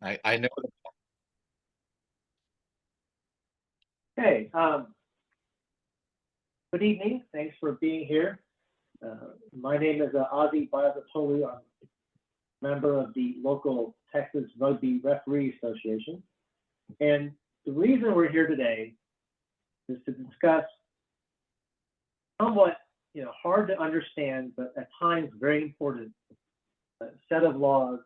I know. Hey, good evening. Thanks for being here. My name is Ozzy Biazatolu. I'm a member of the local Texas Rugby Referee Association. And the reason we're here today is to discuss somewhat, hard to understand, but at times very important set of laws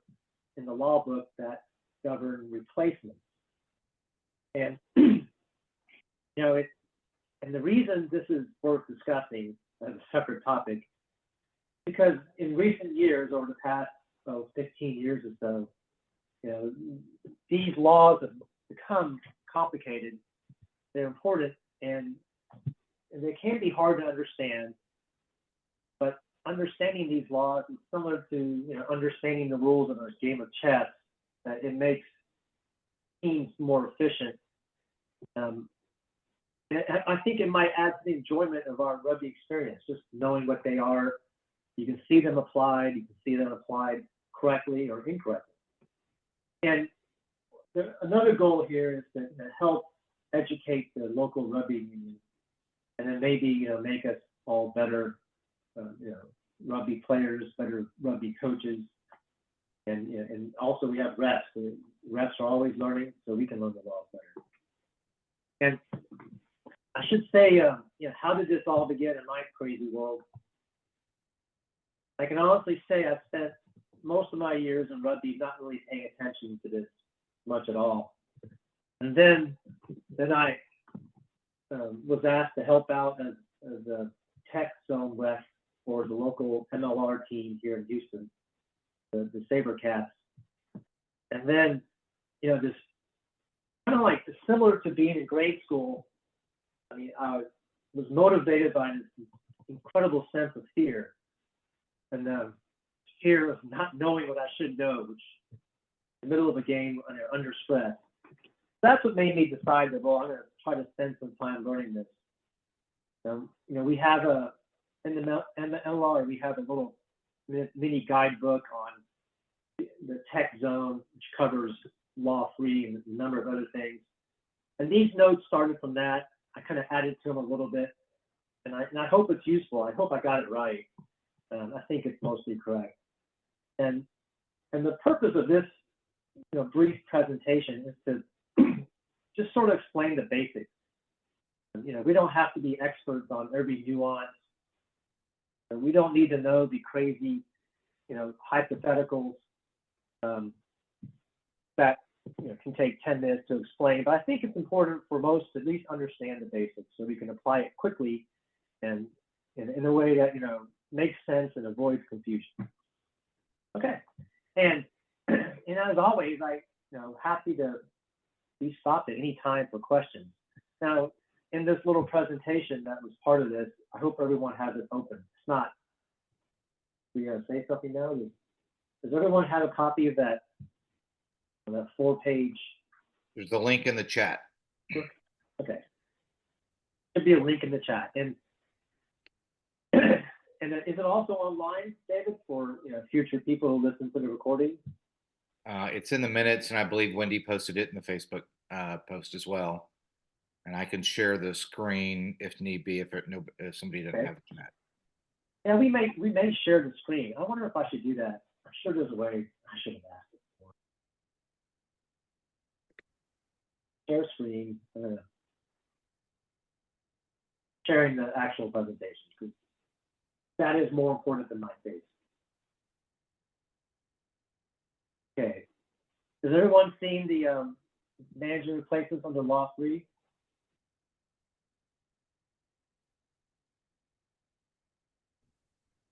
in the law book that govern replacements. And and the reason this is worth discussing as a separate topic, because in recent years, over the past 15 years or so, these laws have become complicated. They're important, and they can be hard to understand. But understanding these laws is similar to understanding the rules of a game of chess. It makes teams more efficient. I think it might add to the enjoyment of our rugby experience, just knowing what they are. You can see them applied. You can see them applied correctly or incorrectly. And another goal here is to help educate the local rugby union, and then maybe make us all better, rugby players, better rugby coaches, and also we have refs. Refs are always learning, so we can learn the laws better. And I should say, how did this all begin in my crazy world? I can honestly say I've spent most of my years in rugby not really paying attention to this much at all. And then I was asked to help out as a tech zone ref for the local MLR team here in Houston, the SaberCats. And then, this kind of like similar to being in grade school. I mean, I was motivated by this incredible sense of fear, and fear of not knowing what I should know, which in the middle of a game under stress. That's what made me decide that, I'm going to try to spend some time learning this. We have in the MLR, we have a little mini guidebook on the tech zone, which covers law free and a number of other things. And these notes started from that. I kind of added to them a little bit, and I hope it's useful. I hope I got it right. I think it's mostly correct. And the purpose of this, brief presentation is to just sort of explain the basics. We don't have to be experts on every nuance. We don't need to know the crazy, hypotheticals that can take 10 minutes to explain, but I think it's important for most to at least understand the basics so we can apply it quickly and in a way that makes sense and avoids confusion. Okay, and as always, I happy to be stopped at any time for questions. Now, in this little presentation that was part of this, I hope everyone has it open. It's not. We say something now. Does everyone have a copy of that 4-page? There's the link in the chat. Okay. Should be a link in the chat. And is it also online, David, for future people who listen to the recording? It's in the minutes, and I believe Wendy posted it in the Facebook post as well. And I can share the screen if need be, if somebody doesn't have the chat. Yeah, we may share the screen. I wonder if I should do that. I'm sure there's a way. I should have asked it before. Share screen. Sharing the actual presentation, because that is more important than my face. Okay. Has everyone seen the manager replacements under Law 3?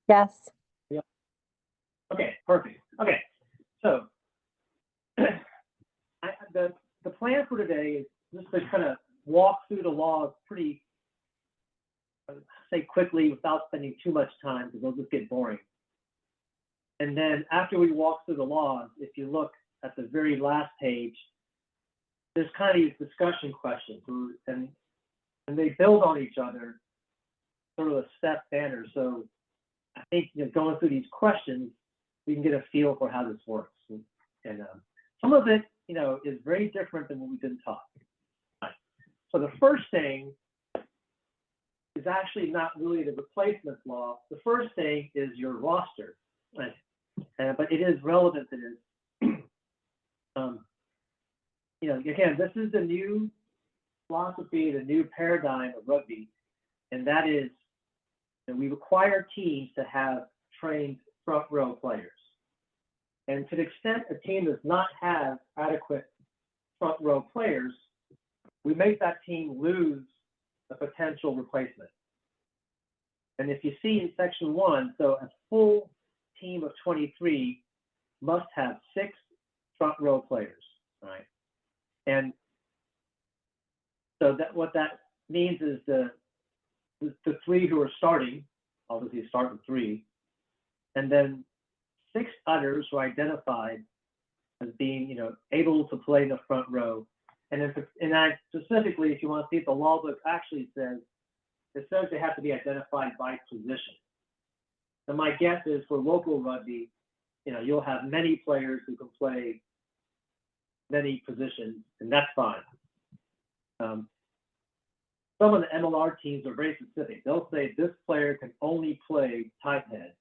Yes. Yep. Okay, perfect. Okay, so the plan for today is just to kind of walk through the laws pretty, say quickly without spending too much time because they'll just get boring. And then after we walk through the laws, if you look at the very last page, there's kind of these discussion questions, and they build on each other, sort of a step banner. So I think going through these questions, we can get a feel for how this works. And some of it, is very different than what we've been taught. Right. So the first thing is actually not really the replacement law. The first thing is your roster, right? But it is relevant to this. Again, this is the new philosophy, the new paradigm of rugby, and that is that we require teams to have trained front row players. And to the extent a team does not have adequate front row players, we make that team lose a potential replacement. And if you see in section 1, so a full team of 23 must have 6 front row players, right? And so that what that means is the 3 who are starting, obviously start with 3, and then 6 others who are identified as being, able to play in the front row. And specifically, if you want to see what the law book actually says, it says they have to be identified by position. So my guess is for local rugby, you'll have many players who can play many positions, and that's fine. Some of the MLR teams are very specific. They'll say this player can only play tight head.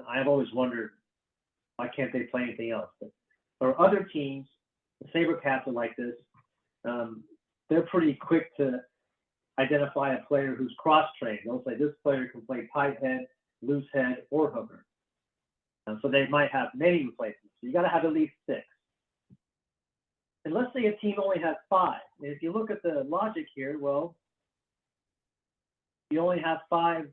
I've always wondered, why can't they play anything else? But for other teams, the SaberCats are like this. They're pretty quick to identify a player who's cross-trained. They'll say this player can play tight head, loose head, or hooker. So they might have many replacements. So you got to have at least 6. And let's say a team only has 5. And if you look at the logic here, well, you only have 5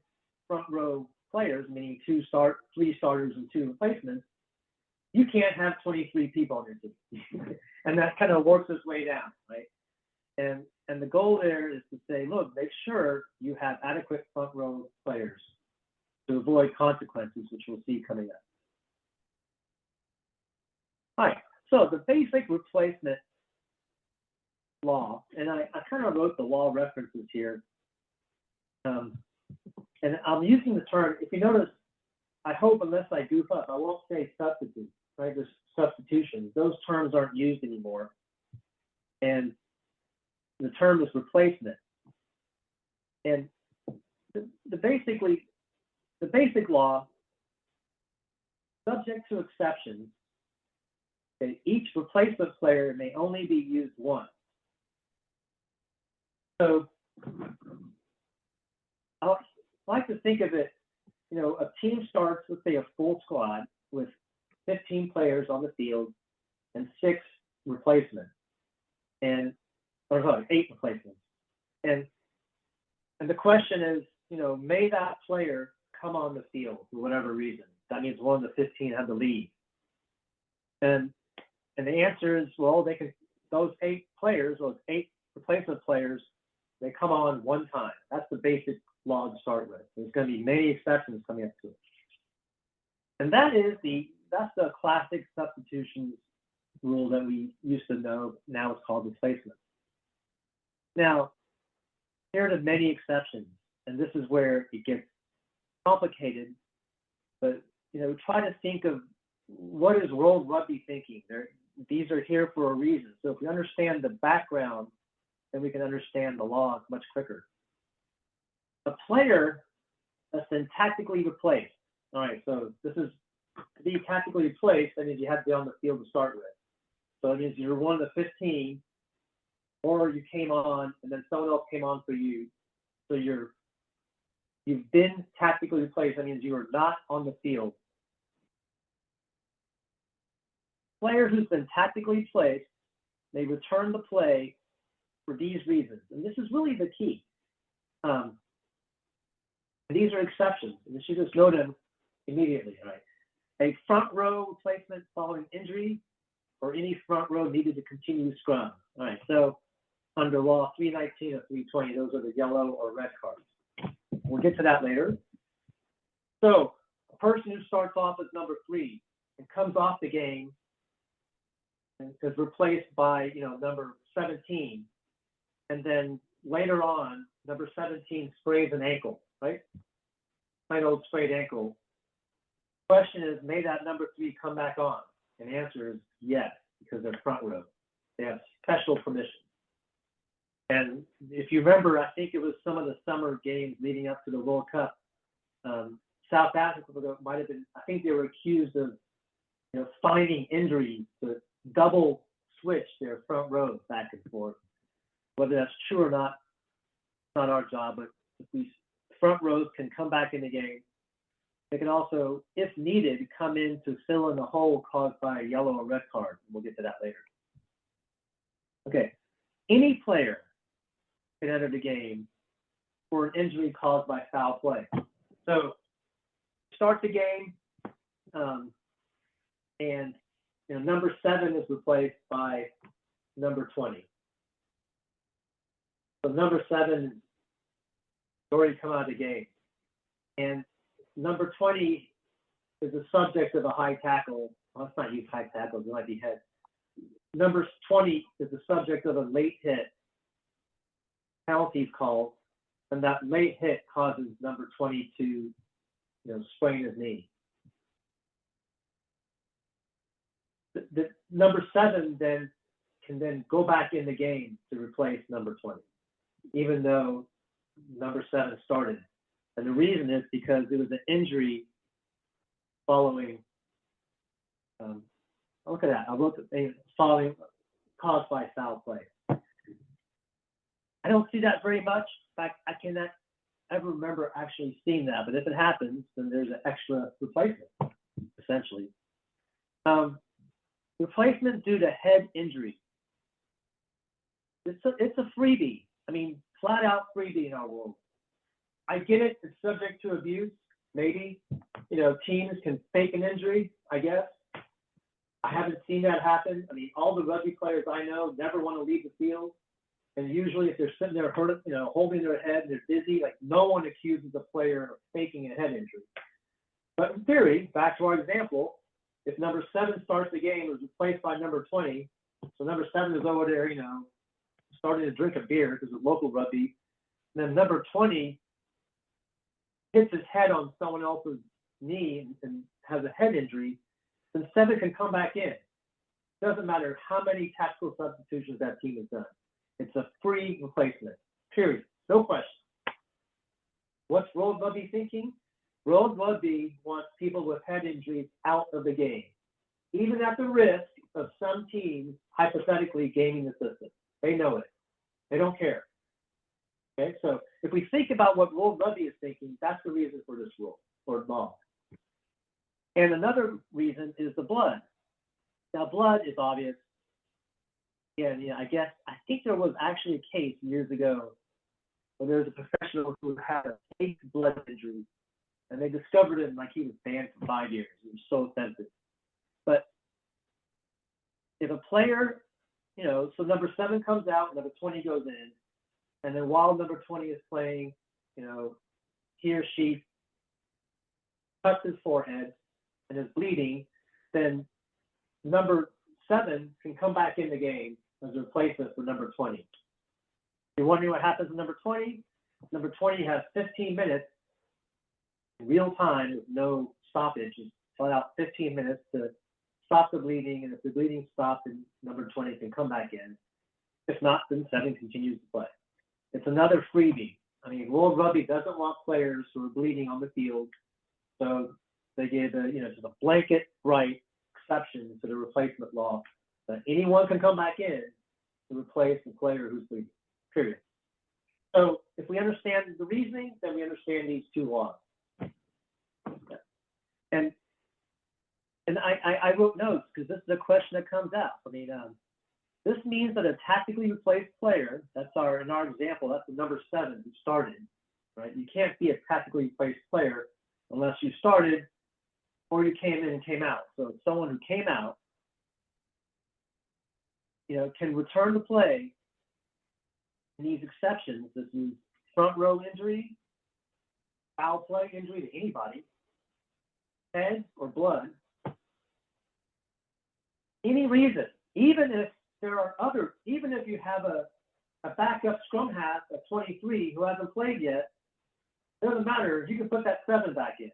front row players, meaning 3 starters and 2 replacements. You can't have 23 people on your team. And that kind of works its way down, right? And the goal there is to say, look, make sure you have adequate front row players to avoid consequences, which we'll see coming up. All right, so the basic replacement law, and I kind of wrote the law references here. And I'm using the term, if you notice, I hope unless I goof up, I won't say substitute, right? There's substitutions. Those terms aren't used anymore. And the term is replacement. And the basic law, subject to exceptions, that each replacement player may only be used once. So I like to think of it, a team starts, let's say a full squad with 15 players on the field and 6 replacements, or sorry, 8 replacements. And the question is, may that player come on the field for whatever reason? That means one of the 15 had to leave. And the answer is, well, those 8 players, those 8 replacement players, they come on one time. That's the basic law to start with. There's going to be many exceptions coming up to it. And that's the classic substitutions rule that we used to know. Now it's called replacement. Now, there are many exceptions, and this is where it gets complicated. But try to think of what is World Rugby thinking. These are here for a reason. So if we understand the background, then we can understand the law much quicker. A player that's been tactically replaced. All right, so this is to be tactically replaced. That means you have to be on the field to start with. So it means you're one of the 15, or you came on and then someone else came on for you. So you've been tactically replaced. That means you are not on the field. Player who's been tactically replaced may return to play for these reasons, and this is really the key. These are exceptions, and you should just note them immediately, right? A front row replacement following injury, or any front row needed to continue scrum. All right, so under law 319 or 320, those are the yellow or red cards. We'll get to that later. So a person who starts off as number 3 and comes off the game and is replaced by number 17, and then later on number 17 sprays an ankle, right? Plain old sprayed ankle. Question is, may that number 3 come back on? And the answer is yes. because they're front row. They have special permission. And if you remember, I think it was some of the summer games leading up to the World Cup. South Africa might have been. I think they were accused of, finding injuries to double switch their front rows back and forth. Whether that's true or not, it's not our job. But if these front rows can come back in the game, they can also, if needed, come in to fill in the hole caused by a yellow or red card. We'll get to that later. Okay, any player can enter the game for an injury caused by foul play. So start the game, and number 7 is replaced by number 20. So number 7 has already come out of the game, and number 20 is the subject of a high tackle. Well, let's not use high tackles; it might be head. Number 20 is the subject of a late hit. Penalties called, and that late hit causes number 20 to, sprain his knee. The number 7 can go back in the game to replace number 20, even though number 7 started. And the reason is because it was an injury following. Look at that. I wrote the following caused by foul play. I don't see that very much. In fact, I cannot ever remember actually seeing that. But if it happens, then there's an extra replacement, essentially. Replacement due to head injury. It's a freebie. I mean, flat out freebie in our world. I get it. It's subject to abuse. Maybe, teams can fake an injury, I guess. I haven't seen that happen. I mean, all the rugby players I know never want to leave the field. And usually if they're sitting there holding their head and they're dizzy, like no one accuses a player of faking a head injury. But in theory, back to our example, if number 7 starts the game, it was replaced by number 20. So number 7 is over there, starting to drink a beer because it's local rugby. And then number 20 hits his head on someone else's knee and has a head injury, then 7 can come back in. It doesn't matter how many tactical substitutions that team has done. It's a free replacement, period. No question. What's World Rugby thinking? World Rugby wants people with head injuries out of the game, even at the risk of some teams hypothetically gaming the system. They know it. They don't care. Okay, so if we think about what World Rugby is thinking, that's the reason for this rule or law. And another reason is the blood. Now, blood is obvious. And I think there was actually a case years ago where there was a professional who had a fake blood injury, and they discovered him like he was banned for 5 years. It was so offensive. But if a player, so number 7 comes out, number 20 goes in, and then while number 20 is playing, he or she cuts his forehead and is bleeding, then number 7 can come back in the game as a replacement for number 20. You're wondering what happens to number 20? Number 20 has 15 minutes in real time with no stoppage. Just flat out 15 minutes to stop the bleeding, and if the bleeding stops, then number 20 can come back in. If not, then 7 continues to play. It's another freebie. I mean, World Rugby doesn't want players who are bleeding on the field, so they gave just a blanket right exception to the replacement law that anyone can come back in to replace the player who's bleeding, period. So if we understand the reasoning, then we understand these two laws. And I wrote notes because this is a question that comes out. I mean, this means that a tactically replaced player, in our example, that's the number 7 who started, right? You can't be a tactically replaced player unless you started or you came in and came out. So someone who came out, can return to play in these exceptions. This is front row injury, foul play injury to anybody, head or blood, any reason, even if you have a backup scrum half at 23 who hasn't played yet, it doesn't matter. You can put that 7 back in.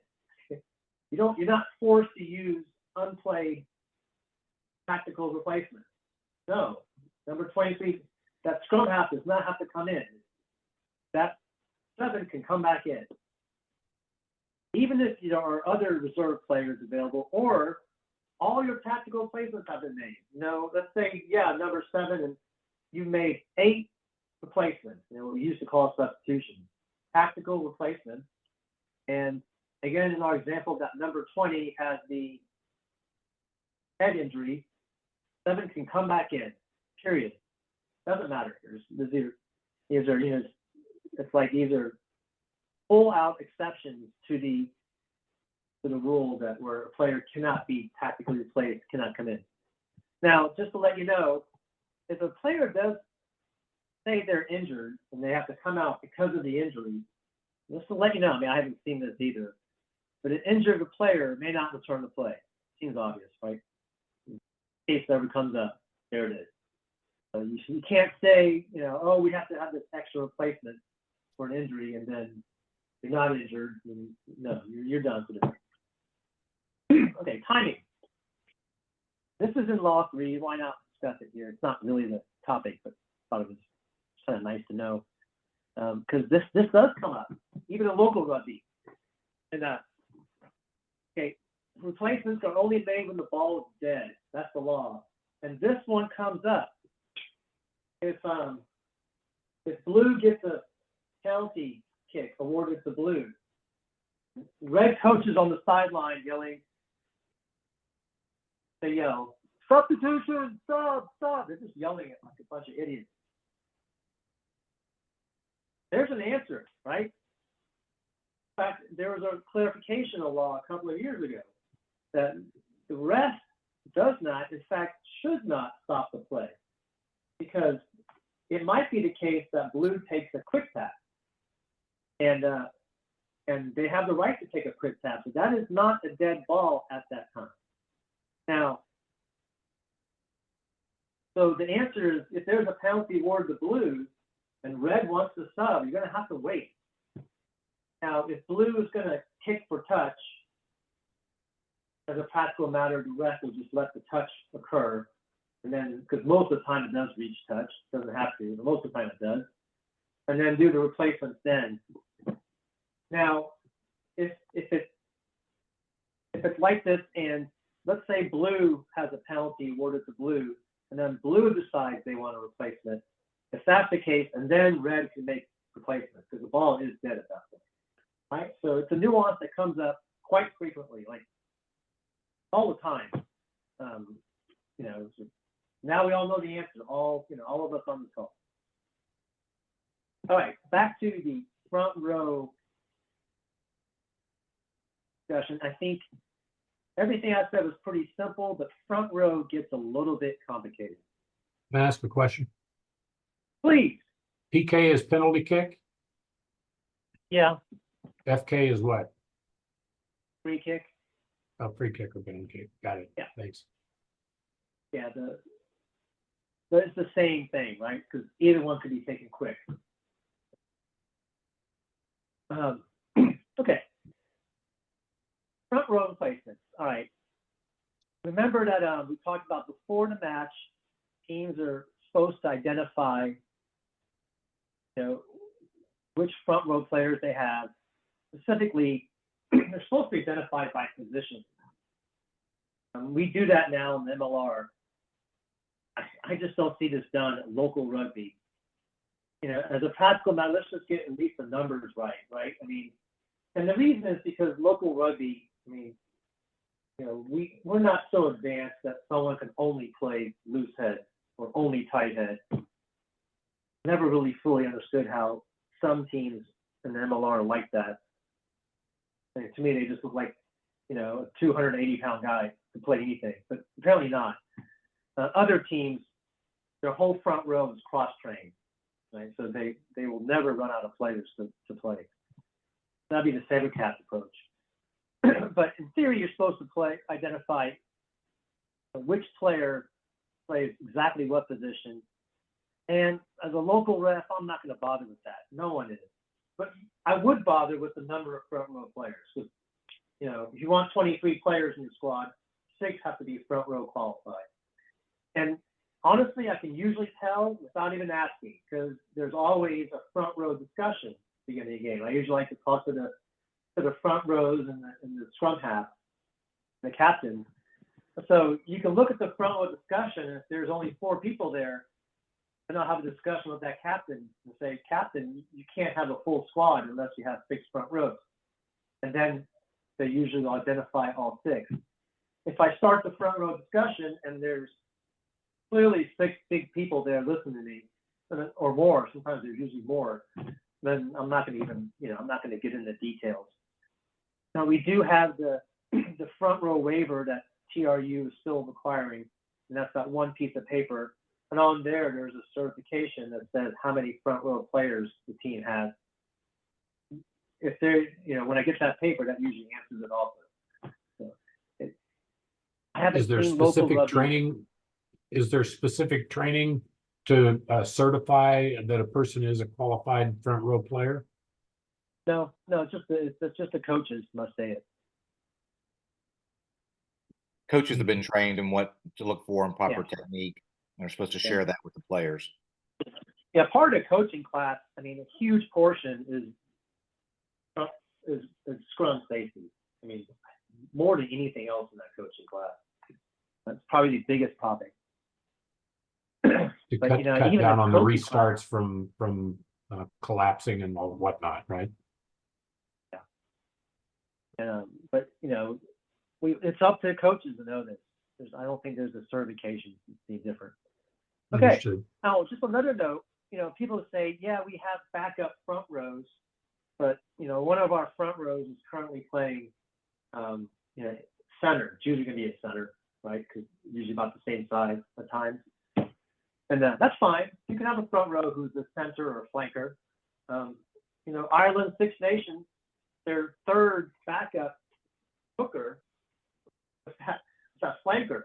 You're not forced to use unplayed tactical replacement. No, number 23, that scrum half does not have to come in. That 7 can come back in. Even if there are other reserve players available, or all your tactical replacements have been made. Let's say, number 7, and you've made 8 replacements. What we used to call substitutions, tactical replacements. And again, in our example, that number 20 has the head injury. 7 can come back in. Period. Doesn't matter. These are full out exceptions to the rule that where a player cannot be tactically replaced, cannot come in. Now, just to let you know, if a player does say they're injured and they have to come out because of the injury, just to let you know, I haven't seen this either, but an injured player may not return to play. Seems obvious, right? In case it ever comes up, there it is. So you can't say, we have to have this extra replacement for an injury, and then you're not injured. And no, you're done for the day. Okay, timing. This is in Law 3. Why not discuss it here? It's not really the topic, but I thought it was kind of nice to know. Because this does come up, even in local rugby. And replacements are only made when the ball is dead. That's the law. And this one comes up. If blue gets a penalty kick awarded to blue, red coaches on the sideline yelling, they yell, substitution, stop. They're just yelling it like a bunch of idiots. There's an answer, right? In fact, there was a clarification of law a couple of years ago that the ref does not, in fact, should not stop the play, because it might be the case that blue takes a quick tap, and they have the right to take a quick tap, but that is not a dead ball at that time. Now, so the answer is, if there's a penalty awarded to blue and red wants to sub, you're going to have to wait. Now, if blue is going to kick for touch, as a practical matter, the ref will just let the touch occur. And then, because most of the time it does reach touch, doesn't have to, but most of the time it does. And then do the replacements then. Now, if it's like this, and let's say blue has a penalty awarded to blue, and then blue decides they want a replacement. If that's the case, and then red can make replacements, because the ball is dead at that point. Right? So it's a nuance that comes up quite frequently, like all the time. Now we all know the answer, all of us on the call. All right, back to the front row discussion. I think everything I said was pretty simple, but front row gets a little bit complicated. Can I ask a question? Please. PK is penalty kick. Yeah. FK is what? Free kick. Oh, free kick or penalty kick. Got it. Yeah. Thanks. Yeah, it's the same thing, right? Because either one could be taken quick. Okay. Front row replacements. All right. Remember that we talked about before the match, teams are supposed to identify, which front row players they have. Specifically, they're supposed to be identified by position. We do that now in the MLR. I just don't see this done at local rugby. As a practical matter, let's just get at least the numbers right? And the reason is because local rugby, we're not so advanced that someone can only play loose head or only tight head. Never really fully understood how some teams in the MLR are like that. And to me, they just look like, a 280-pound guy to play anything, but apparently not. Other teams, their whole front row is cross-trained, right? So they will never run out of players to play. That'd be the saber cat approach. But in theory, you're supposed to identify which player plays exactly what position. And as a local ref, I'm not going to bother with that. No one is. But I would bother with the number of front row players. Because, if you want 23 players in your squad, 6 have to be front row qualified. And honestly, I can usually tell without even asking, because there's always a front row discussion at the beginning of the game. I usually like to talk to the front rows and the scrum half, the captain. So you can look at the front row discussion, and if there's only 4 people there, then I'll have a discussion with that captain and say, Captain, you can't have a full squad unless you have 6 front rows. And then they usually will identify all 6. If I start the front row discussion and there's clearly 6 big people there listening to me, or more, sometimes there's usually more, then I'm not going to even, I'm not going to get into details. Now, we do have the front row waiver that TRU is still requiring, and that's that one piece of paper. And on there, there's a certification that says how many front row players the team has. If they're, when I get that paper, that usually answers it also. So I haven't Is there seen local specific rugby. training? Is there specific training to certify that a person is a qualified front row player? No, it's just the coaches must say it. Coaches have been trained in what to look for in proper Yeah. technique. They're supposed to share that with the players. Yeah, part of the coaching class, I mean, a huge portion is scrum safety. I mean, more than anything else in that coaching class. That's probably the biggest topic. To But, cut even down the on the coaching restarts from collapsing and all whatnot, right? But it's up to coaches to know this. I don't think there's a certification any different. Okay. Understood. Now, just another note. People say, yeah, we have backup front rows, but one of our front rows is currently playing, center. It's usually going to be a center, right? Because usually about the same size at times, and that's fine. You can have a front row who's a center or a flanker. Ireland Six Nations, their third backup hooker was that flanker,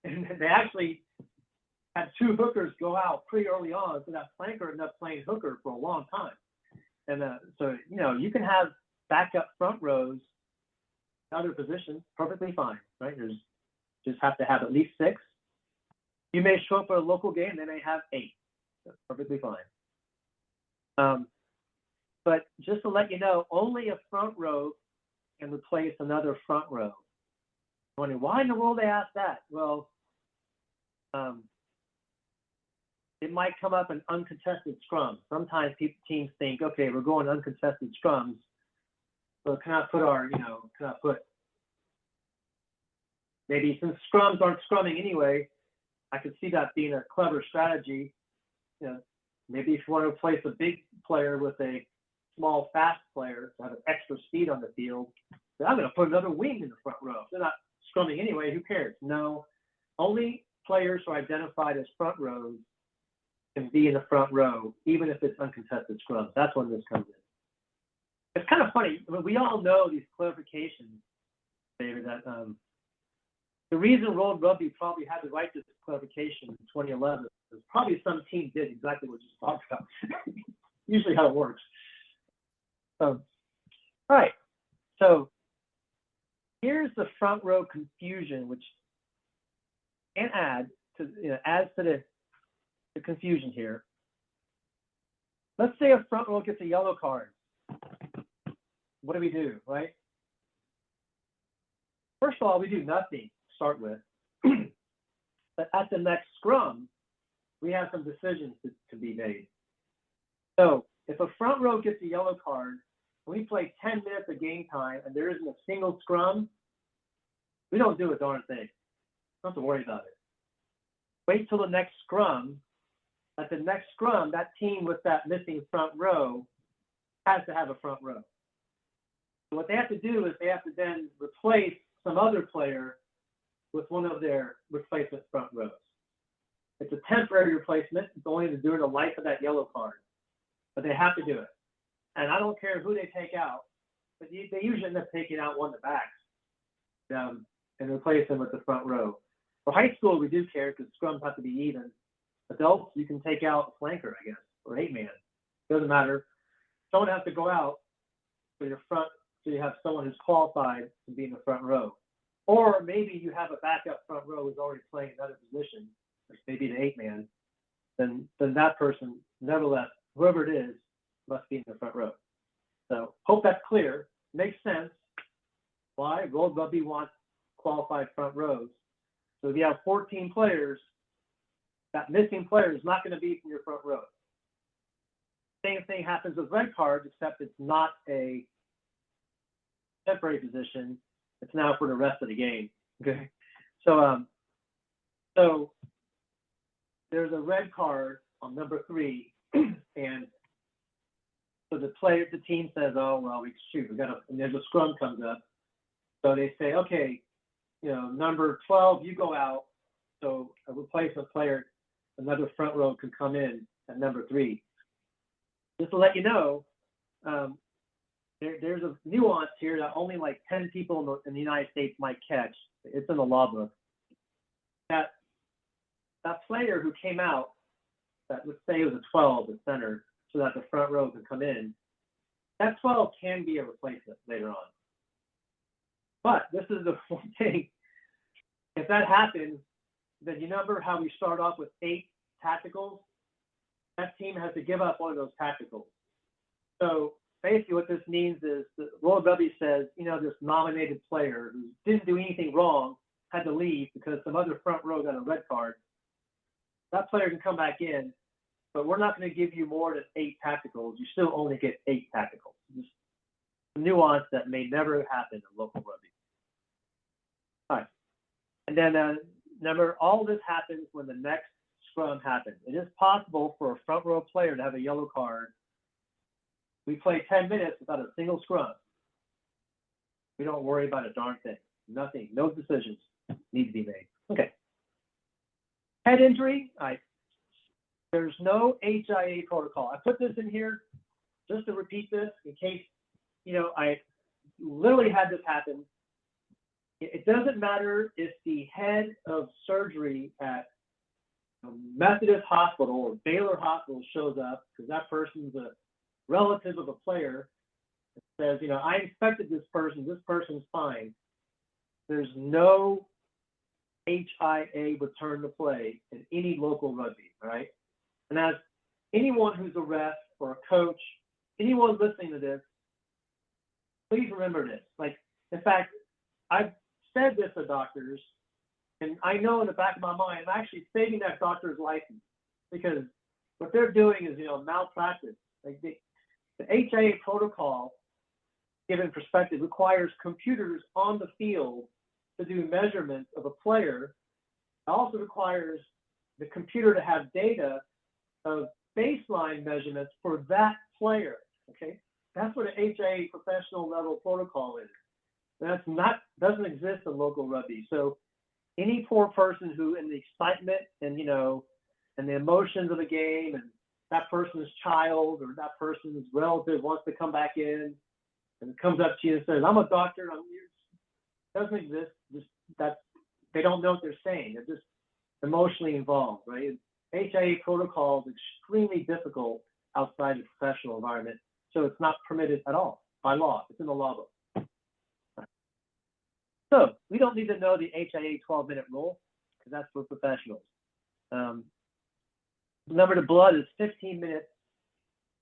and they actually had 2 hookers go out pretty early on, so that flanker ended up playing hooker for a long time. And so you can have backup front rows, other positions, perfectly fine, right? There's just have to have at least 6. You may show up at a local game, they may have 8. That's perfectly fine. But just to let you know, only a front row can replace another front row. I'm wondering, why in the world they ask that? Well, it might come up in uncontested scrums. Sometimes teams think, okay, we're going uncontested scrums, so can I put maybe since scrums aren't scrumming anyway, I could see that being a clever strategy. Maybe if you want to replace a big player with a small, fast player to have an extra speed on the field, then I'm going to put another wing in the front row. If they're not scrumming anyway, who cares? No, only players who are identified as front rows can be in the front row, even if it's uncontested scrums. That's when this comes in. It's kind of funny. I mean, we all know these clarifications, David, that the reason World Rugby probably had to write this clarification in 2011 is probably some team did exactly what you just talked about. Usually how it works. All right. So here's the front row confusion, which can add to adds to the confusion here. Let's say a front row gets a yellow card. What do we do, right? First of all, we do nothing to start with. But at the next scrum, we have some decisions to be made. So if a front row gets a yellow card, and we play 10 minutes of game time and there isn't a single scrum, we don't do a darn thing. Don't have to worry about it. Wait till the next scrum. At the next scrum, that team with that missing front row has to have a front row. So what they have to do is they have to then replace some other player with one of their replacement front rows. It's a temporary replacement. It's only during the life of that yellow card, but they have to do it. And I don't care who they take out, but they usually end up taking out one of the backs and replace them with the front row. For high school, we do care because scrums have to be even. Adults, you can take out a flanker, I guess, or 8-man. Doesn't matter. Someone has to go out for your front, so you have someone who's qualified to be in the front row. Or maybe you have a backup front row who's already playing another position, maybe the 8-man, then that person, nevertheless, whoever it is, must be in the front row. So hope that's clear. Makes sense. Why? World Rugby wants qualified front rows. So if you have 14 players, that missing player is not going to be from your front row. Same thing happens with red cards, except it's not a temporary position. It's now for the rest of the game. Okay. So there's a red card on number 3, and so the team says, oh, well, and there's a scrum comes up. So they say, okay, number 12, you go out. So a replacement player, another front row can come in at number 3. Just to let you know, there's a nuance here that only like 10 people in the United States might catch. It's in the law book. That player who came out, that let's say it was a 12 at center, so that the front row can come in, that 12 can be a replacement later on. But this is the one thing. If that happens, then you remember how we start off with 8 tacticals? That team has to give up one of those tacticals. So basically what this means is that World Rugby says, this nominated player who didn't do anything wrong had to leave because some other front row got a red card. That player can come back in, but we're not going to give you more than 8 tacticals. You still only get 8 tacticals. Just a nuance that may never happen in local rugby. All right. And then remember, all this happens when the next scrum happens. It is possible for a front row player to have a yellow card. We play 10 minutes without a single scrum. We don't worry about a darn thing. Nothing. No decisions need to be made. Okay. Head injury. There's no HIA protocol. I put this in here just to repeat this in case, I literally had this happen. It doesn't matter if the head of surgery at Methodist Hospital or Baylor Hospital shows up, because that person's a relative of a player, and says, I inspected this person's fine. There's no HIA return to play in any local rugby, all right? And as anyone who's a ref or a coach, anyone listening to this, please remember this. In fact, I've said this to doctors, and I know in the back of my mind, I'm actually saving that doctor's license, because what they're doing is, malpractice. The HIA protocol, given perspective, requires computers on the field to do measurements of a player. It also requires the computer to have data of baseline measurements for that player. Okay, that's what an HIA professional level protocol is. Doesn't exist in local rugby. So any poor person who, in the excitement and and the emotions of the game, and that person's child or that person's relative wants to come back in and comes up to you and says, "I'm a doctor," doesn't exist. They don't know what they're saying. They're just emotionally involved, right? HIA protocol is extremely difficult outside the professional environment, so it's not permitted at all by law. It's in the law book. So we don't need to know the HIA 12-minute rule, because that's for professionals. Remember, the blood is 15 minutes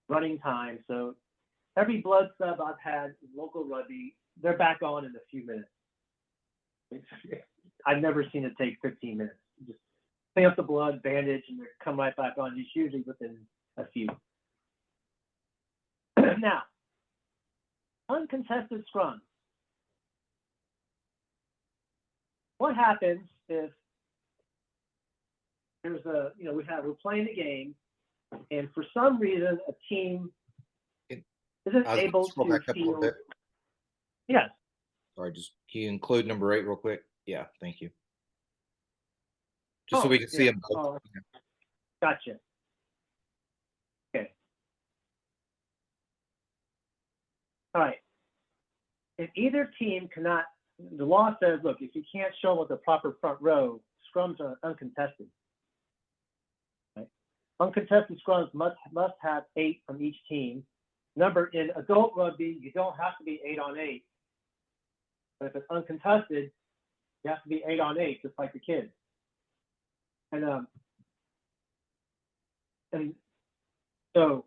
running time. So every blood sub I've had in local rugby, they're back on in a few minutes. I've never seen it take 15 minutes. Just clean up the blood, bandage, and they come right back on, just usually within a few. Now, uncontested scrums. What happens if there's we're playing the game, and for some reason a team isn't able to back up a little field. bit. Yes. Sorry, can you include number 8 real quick? Yeah, thank you. Just so we can see them both. Gotcha. Okay. All right. If either team cannot, the law says, look, if you can't show them with the proper front row, scrums are uncontested. Right? Uncontested scrums must have 8 from each team. Remember, in adult rugby, you don't have to be 8 on 8. But if it's uncontested, you have to be 8 on 8, just like the kids. And so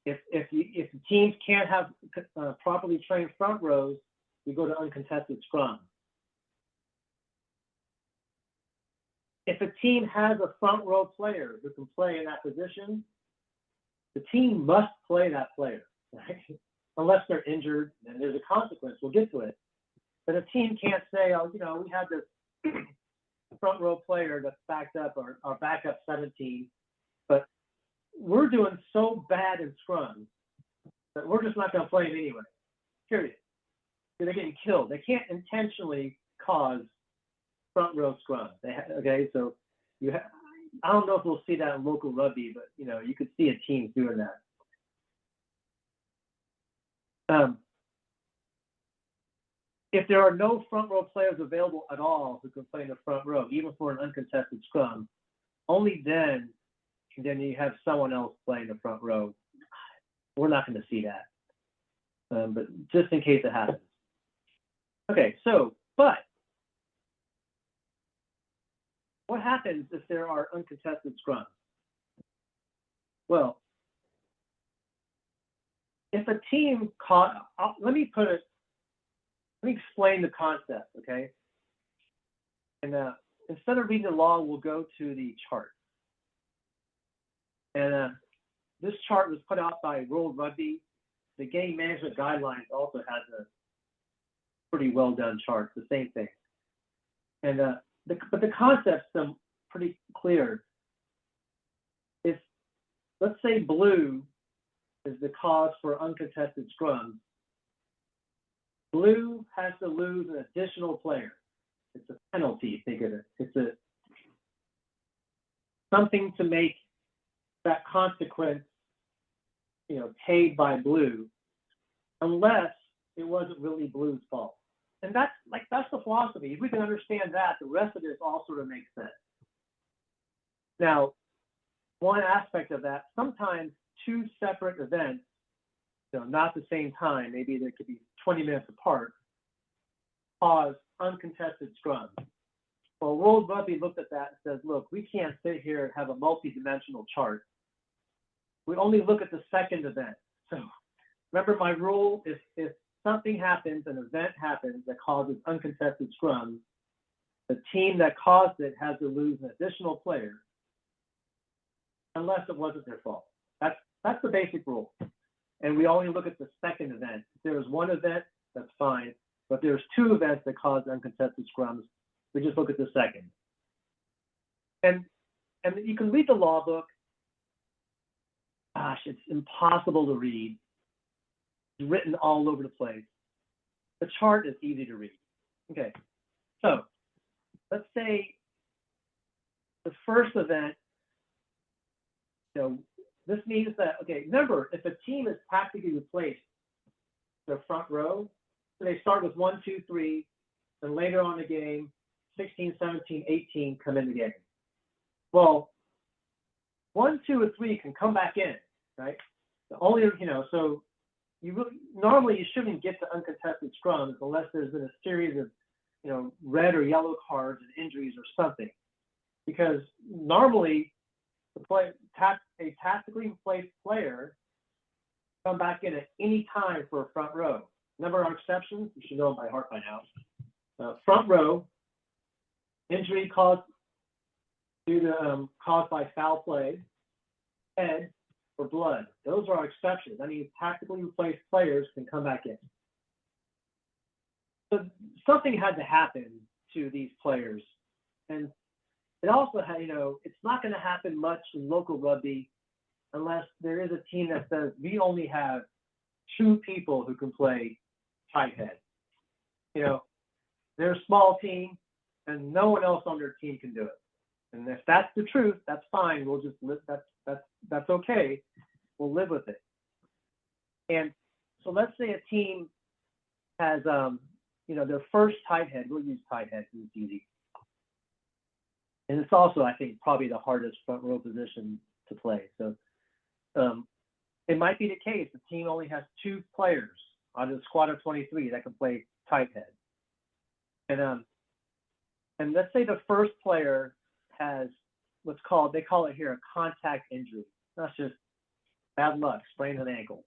if the teams can't have properly trained front rows, we go to uncontested scrum. If a team has a front row player who can play in that position, the team must play that player, right? Unless they're injured, then there's a consequence. We'll get to it. But a team can't say, oh, you know, we have this front row player that's backed up, or our backup 17, but we're doing so bad in scrum that we're just not going to play him anyway, period. They're getting killed. They can't intentionally cause front row scrum. Okay, so I don't know if we'll see that in local rugby, but you know, you could see a team doing that. If there are no front row players available at all who can play in the front row, even for an uncontested scrum, only then you have someone else playing the front row. We're not going to see that, but just in case it happens. Okay, so, but what happens if there are uncontested scrums? Well, if a team caught, let me explain the concept, okay? And instead of reading the law, we'll go to the chart. And this chart was put out by World Rugby. The game management guidelines also has a pretty well done chart, the same thing. And but the concept's pretty clear. If, let's say blue is the cause for uncontested scrums, blue has to lose an additional player. It's a penalty, think of it. It's something to make that consequence, you know, paid by blue, unless it wasn't really blue's fault. And that's the philosophy. If we can understand that, the rest of this all sort of makes sense. Now, one aspect of that, sometimes two separate events, you know, not the same time, maybe they could be 20 minutes apart, cause uncontested scrums. Well, World Rugby looked at that and says, look, we can't sit here and have a multi-dimensional chart. We only look at the second event. So remember my rule, if something happens, an event happens that causes uncontested scrums, the team that caused it has to lose an additional player unless it wasn't their fault. That's the basic rule. And we only look at the second event. If there's one event, that's fine. But there's two events that cause uncontested scrums, we just look at the second. And you can read the law book. Gosh, it's impossible to read. It's written all over the place. The chart is easy to read. Okay, so let's say the first event, you know, this means that, okay, remember, if a team is tactically replaced their front row, they start with 1, 2, 3, and later on in the game, 16, 17, 18 come in the game. Well, 1, 2, and 3 can come back in, right? The only, you know, so normally you shouldn't get to uncontested scrums unless there's been a series of, you know, red or yellow cards and injuries or something, because normally a tactically placed player come back in at any time for a front row. Remember our exceptions? You should know them by heart by now. Front row, injury caused by foul play, head, or blood. Those are our exceptions. That means tactically replaced players can come back in. So something had to happen to these players. And it also had, you know, it's not going to happen much in local rugby unless there is a team that says we only have 2 people who can play tight head. You know, they're a small team and no one else on their team can do it. And if that's the truth, that's fine. We'll just live. That's okay. We'll live with it. And so let's say a team has, you know, their first tight head. We'll use tight head because it's easy. And it's also, I think, probably the hardest front row position to play. So it might be the case the team only has 2 players out of the squad of 23 that can play tight head. And let's say the first player has they call it here a contact injury. That's just bad luck, sprained an ankle.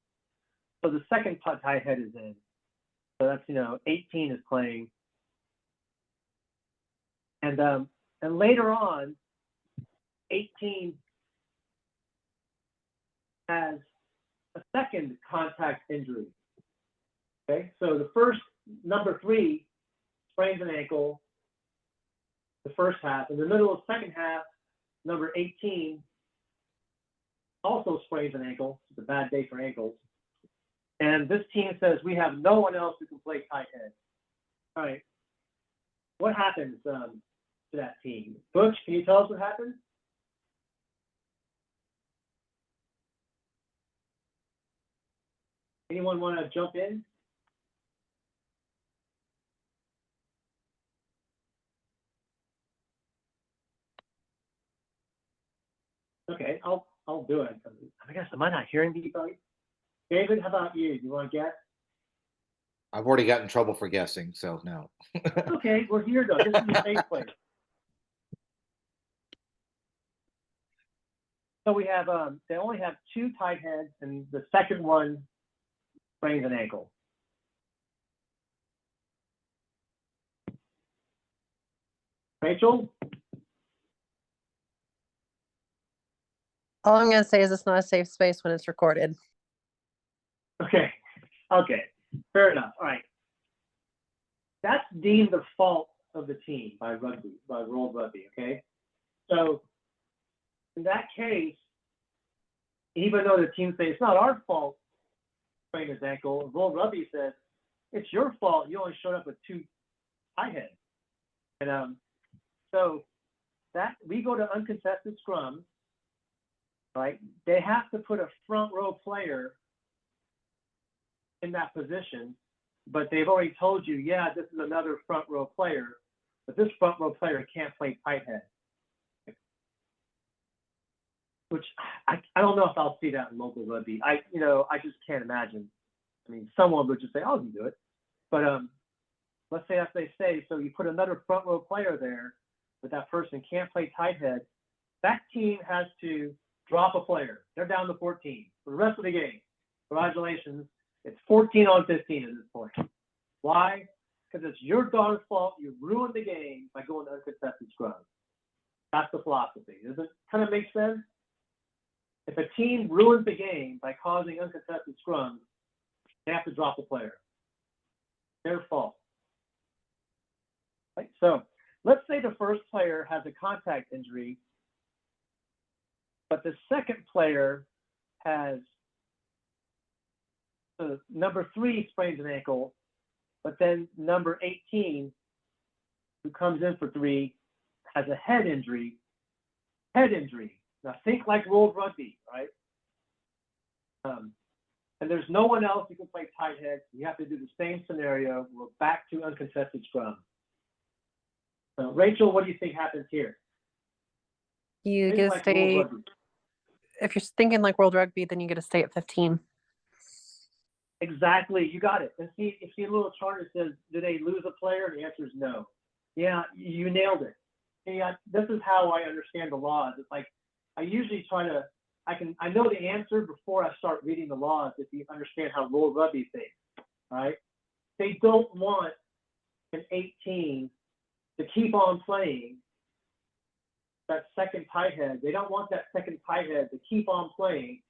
So the second tight head is in. So that's, 18 is playing. And later on, 18 has a second contact injury. Okay, so the first, number 3, sprains an ankle the first half. In the middle of the second half, number 18 also sprains an ankle. It's a bad day for ankles. And this team says, we have no one else who can play tight head. All right. What happens to that team? Butch, can you tell us what happened? Anyone want to jump in? Okay, I'll do it. I guess, am I not hearing anybody? David, how about you? Do you want to guess? I've already got in trouble for guessing, so no. Okay, we're here though. This is a safe place. So we have, they only have 2 tight heads, and the second one sprains an ankle. Rachel? All I'm going to say is it's not a safe space when it's recorded. Okay, fair enough. All right. That's deemed the fault of the team by World Rugby, okay? So in that case, even though the team says it's not our fault, sprained his ankle, World Rugby says it's your fault. You only showed up with 2 tight heads, and so that we go to uncontested scrums, right? They have to put a front row player in that position, but they've already told you, yeah, this is another front row player, but this front row player can't play tight head. Which I don't know if I'll see that in local rugby. I just can't imagine. I mean, someone would just say, "Oh, you do it," but let's say that's what they say. So you put another front row player there, but that person can't play tight head. That team has to drop a player. They're down to 14 for the rest of the game. Congratulations, it's 14 on 15 at this point. Why? Because it's your daughter's fault. You ruined the game by going to uncontested scrums. That's the philosophy. Does it kind of make sense? If a team ruins the game by causing uncontested scrums, they have to drop a player. Their fault. Right? So let's say the first player has a contact injury, but the second player has number 3 sprains an ankle, but then number 18, who comes in for 3, has a head injury. Head injury. Now think like World Rugby, right? And there's no one else who can play tight head. You have to do the same scenario. We're back to uncontested scrum. Rachel, what do you think happens here? You Think get to like stay, World Rugby. if you're thinking like World Rugby, then you get to stay at 15. Exactly, you got it. And see, if you see a little chart that says, do they lose a player? And the answer is no. Yeah, you nailed it. Yeah, this is how I understand the laws. It's like, I usually try to, I know the answer before I start reading the laws if you understand how World Rugby thinks, right? They don't want an 18 to keep on playing that second tight head. They don't want that second tight head to keep on playing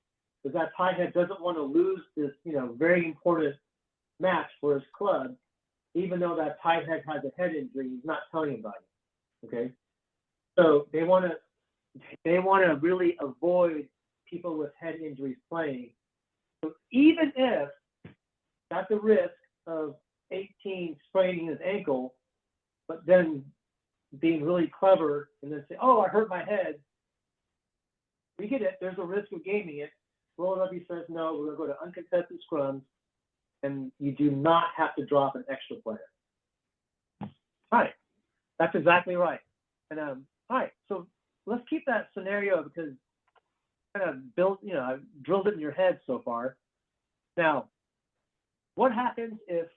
because that tight head doesn't want to lose this, very important match for his club, even though that tight head has a head injury. He's not telling anybody, okay? So they want to really avoid people with head injuries playing. So even if at the risk of 18 spraining his ankle, but then being really clever and then say, oh, I hurt my head. We get it. There's a risk of gaming it. World Rugby says, no, we're going to go to uncontested scrums, and you do not have to drop an extra player. All right. That's exactly right. And all right, so let's keep that scenario because kind of built, I've drilled it in your head so far. Now, what happens if,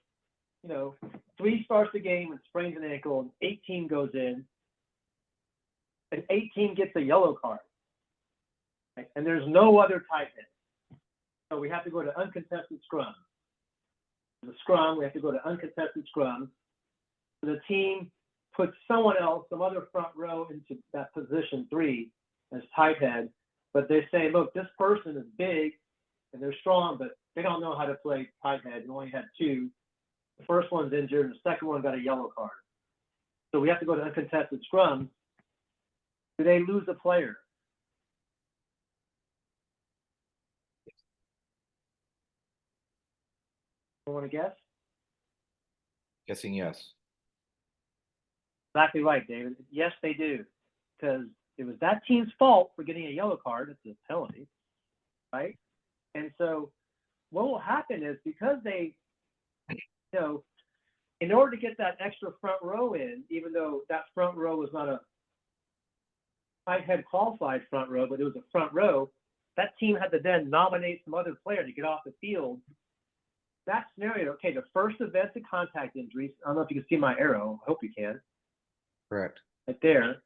3 starts the game and sprains an ankle and 18 goes in? an 18 gets a yellow card. Right? And there's no other tight head. So we have to go to uncontested scrum. The scrum, we have to go to uncontested scrum. So the team puts someone else, some other front row into that position 3 as tight head, but they say, look, this person is big and they're strong, but they don't know how to play tight head. We only had 2. The first one's injured and the second one got a yellow card. So we have to go to uncontested scrum. Do they lose a player? You want to guess? Guessing yes. Exactly right, David. Yes, they do. Because it was that team's fault for getting a yellow card. It's a penalty, right? And so what will happen is because they, in order to get that extra front row in, even though that front row was not a tight head qualified front row, but it was a front row, that team had to then nominate some other player to get off the field. That scenario, okay, the first event to contact injuries, I don't know if you can see my arrow, I hope you can. Correct. Right there.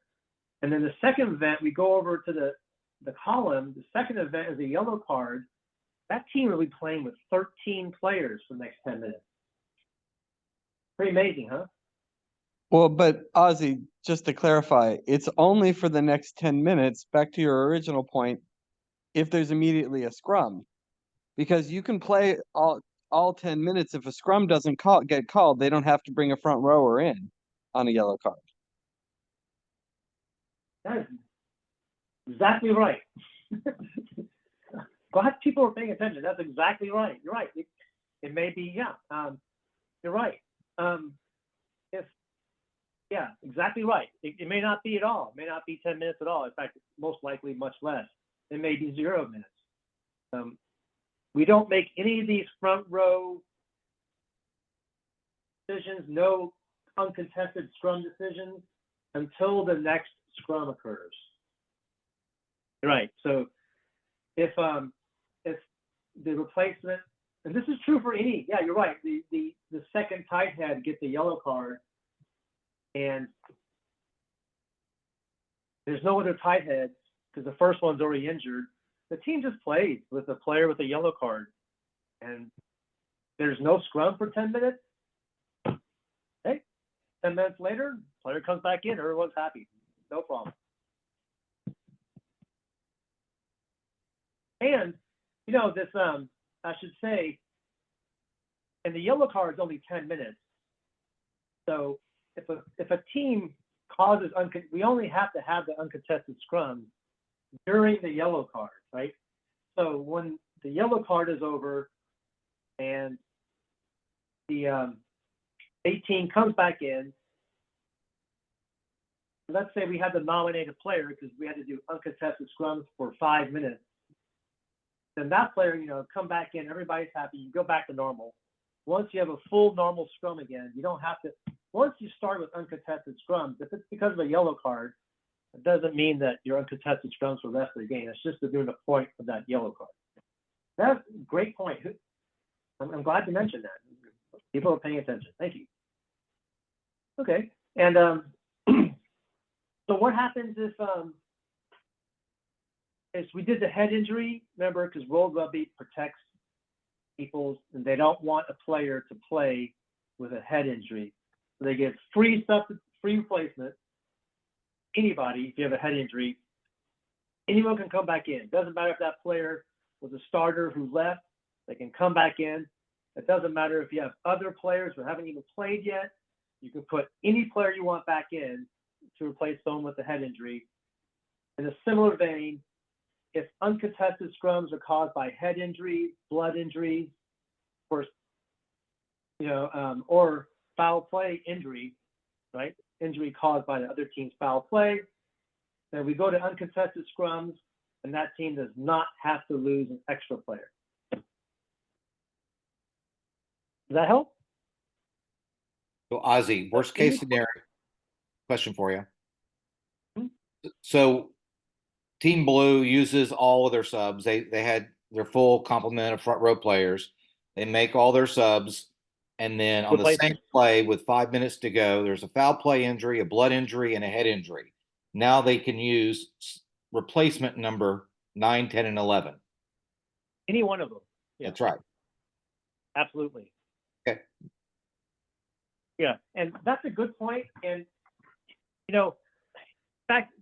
And then the second event, we go over to the column. The second event is a yellow card. That team will be playing with 13 players for the next 10 minutes. Pretty amazing, huh? Well, but Ozzy, just to clarify, it's only for the next 10 minutes, back to your original point, if there's immediately a scrum. Because you can play all 10 minutes. If a scrum doesn't get called, they don't have to bring a front rower in on a yellow card. That is exactly right. Glad people are paying attention. That's exactly right. You're right. It may be, yeah. You're right. Yeah, exactly right. It may not be at all. It may not be 10 minutes at all. In fact, most likely much less. It may be 0 minutes. We don't make any of these front row decisions, no uncontested scrum decisions until the next scrum occurs. Right. So if the replacement, and this is true for any, yeah, you're right. The second tight head gets a yellow card, and there's no other tight heads because the first one's already injured. The team just plays with a player with a yellow card, and there's no scrum for 10 minutes. Hey, 10 minutes later, player comes back in, everyone's happy, no problem. And this, I should say, and the yellow card is only 10 minutes. So if a team causes we only have to have the uncontested scrum during the yellow card, right? So when the yellow card is over and the 18 comes back in, let's say we had to nominate a player because we had to do uncontested scrums for 5 minutes. Then that player, come back in, everybody's happy, you go back to normal. Once you have a full normal scrum again, you don't have to, once you start with uncontested scrums, if it's because of a yellow card, it doesn't mean that you're uncontested scrums for the rest of the game. It's just during the point of that yellow card. That's a great point. I'm glad you mentioned that. People are paying attention. Thank you. Okay. And so what happens if we did the head injury, remember, because World Rugby protects people and they don't want a player to play with a head injury. So they give free replacement. Anybody, if you have a head injury, anyone can come back in. Doesn't matter if that player was a starter who left, they can come back in. It doesn't matter if you have other players who haven't even played yet. You can put any player you want back in to replace someone with a head injury. In a similar vein, if uncontested scrums are caused by head injuries, blood injuries, or foul play injury, right? Injury caused by the other team's foul play, then we go to uncontested scrums, and that team does not have to lose an extra player. Does that help? So Ozzy, worst case scenario, question for you. Hmm? So Team Blue uses all of their subs. They had their full complement of front row players. They make all their subs. And then on the same play with 5 minutes to go, there's a foul play injury, a blood injury, and a head injury. now they can use replacement number 9, 10, and 11. Any one of them. Yeah. That's right. Absolutely. Okay. Yeah, and that's a good point. And you know, in fact,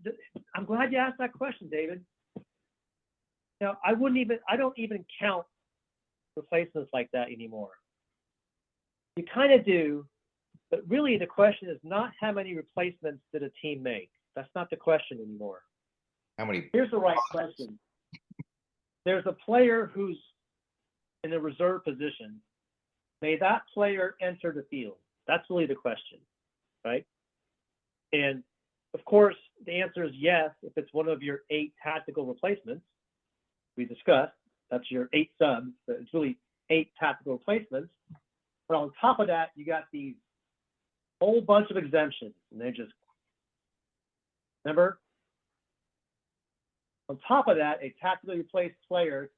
I'm glad you asked that question, David. You know, I don't even count replacements like that anymore. You kind of do, but really the question is not how many replacements did a team make. That's not the question anymore. How many? Here's the right question. There's a player who's in a reserve position. May that player enter the field? That's really the question, right? And of course, the answer is yes, if it's one of your 8 tactical replacements we discussed. That's your 8 subs, but it's really 8 tactical replacements. But on top of that, you got these whole bunch of exemptions, and they just, remember? On top of that, a tactically replaced player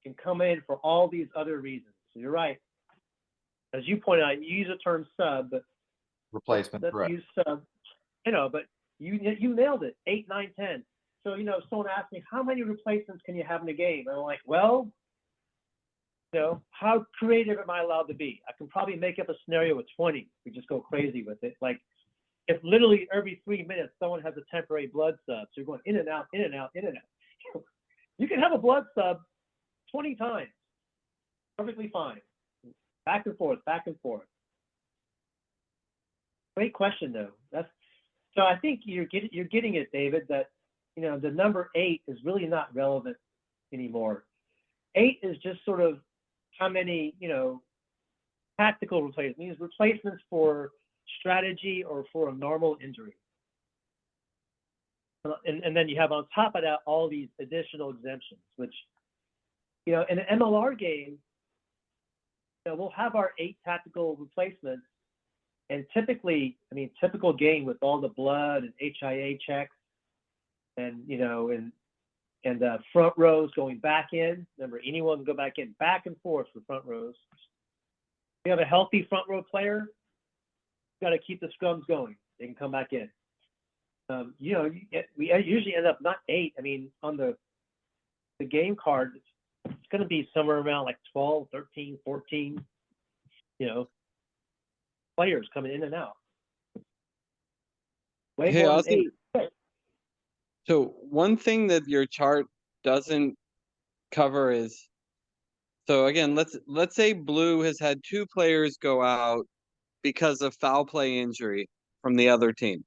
can come in for all these other reasons. So you're right. As you pointed out, you use the term sub, but Replacement, let's correct. use sub, you know, but you nailed it, 8, 9, 10. So, you know, if someone asked me, how many replacements can you have in a game? And I'm like, well, you know, how creative am I allowed to be? I can probably make up a scenario with 20. We just go crazy with it. Like, if literally every 3 minutes someone has a temporary blood sub, so you're going in and out, in and out, in and out. You can have a blood sub 20 times, perfectly fine. Back and forth, back and forth. Great question, though. So I think you're getting it, David, that, you know, the number 8 is really not relevant anymore. 8 is just sort of how many, you know, tactical replacements, means replacements for strategy or for a normal injury. And then you have on top of that all these additional exemptions, which, you know, in an MLR game, you know, we'll have our 8 tactical replacements, and typically, I mean, typical game with all the blood and HIA checks, and you know, and front rows going back in. Remember, anyone can go back in, back and forth for front rows. If you have a healthy front row player, you got to keep the scrums going. They can come back in. You know, we usually end up not 8. I mean, on the game card, it's going to be somewhere around like 12, 13, 14, you know, players coming in and out. Way Hey, more than Ozzy, 8. so one thing that your chart doesn't cover is, so again, let's say blue has had 2 players go out because of foul play injury from the other team.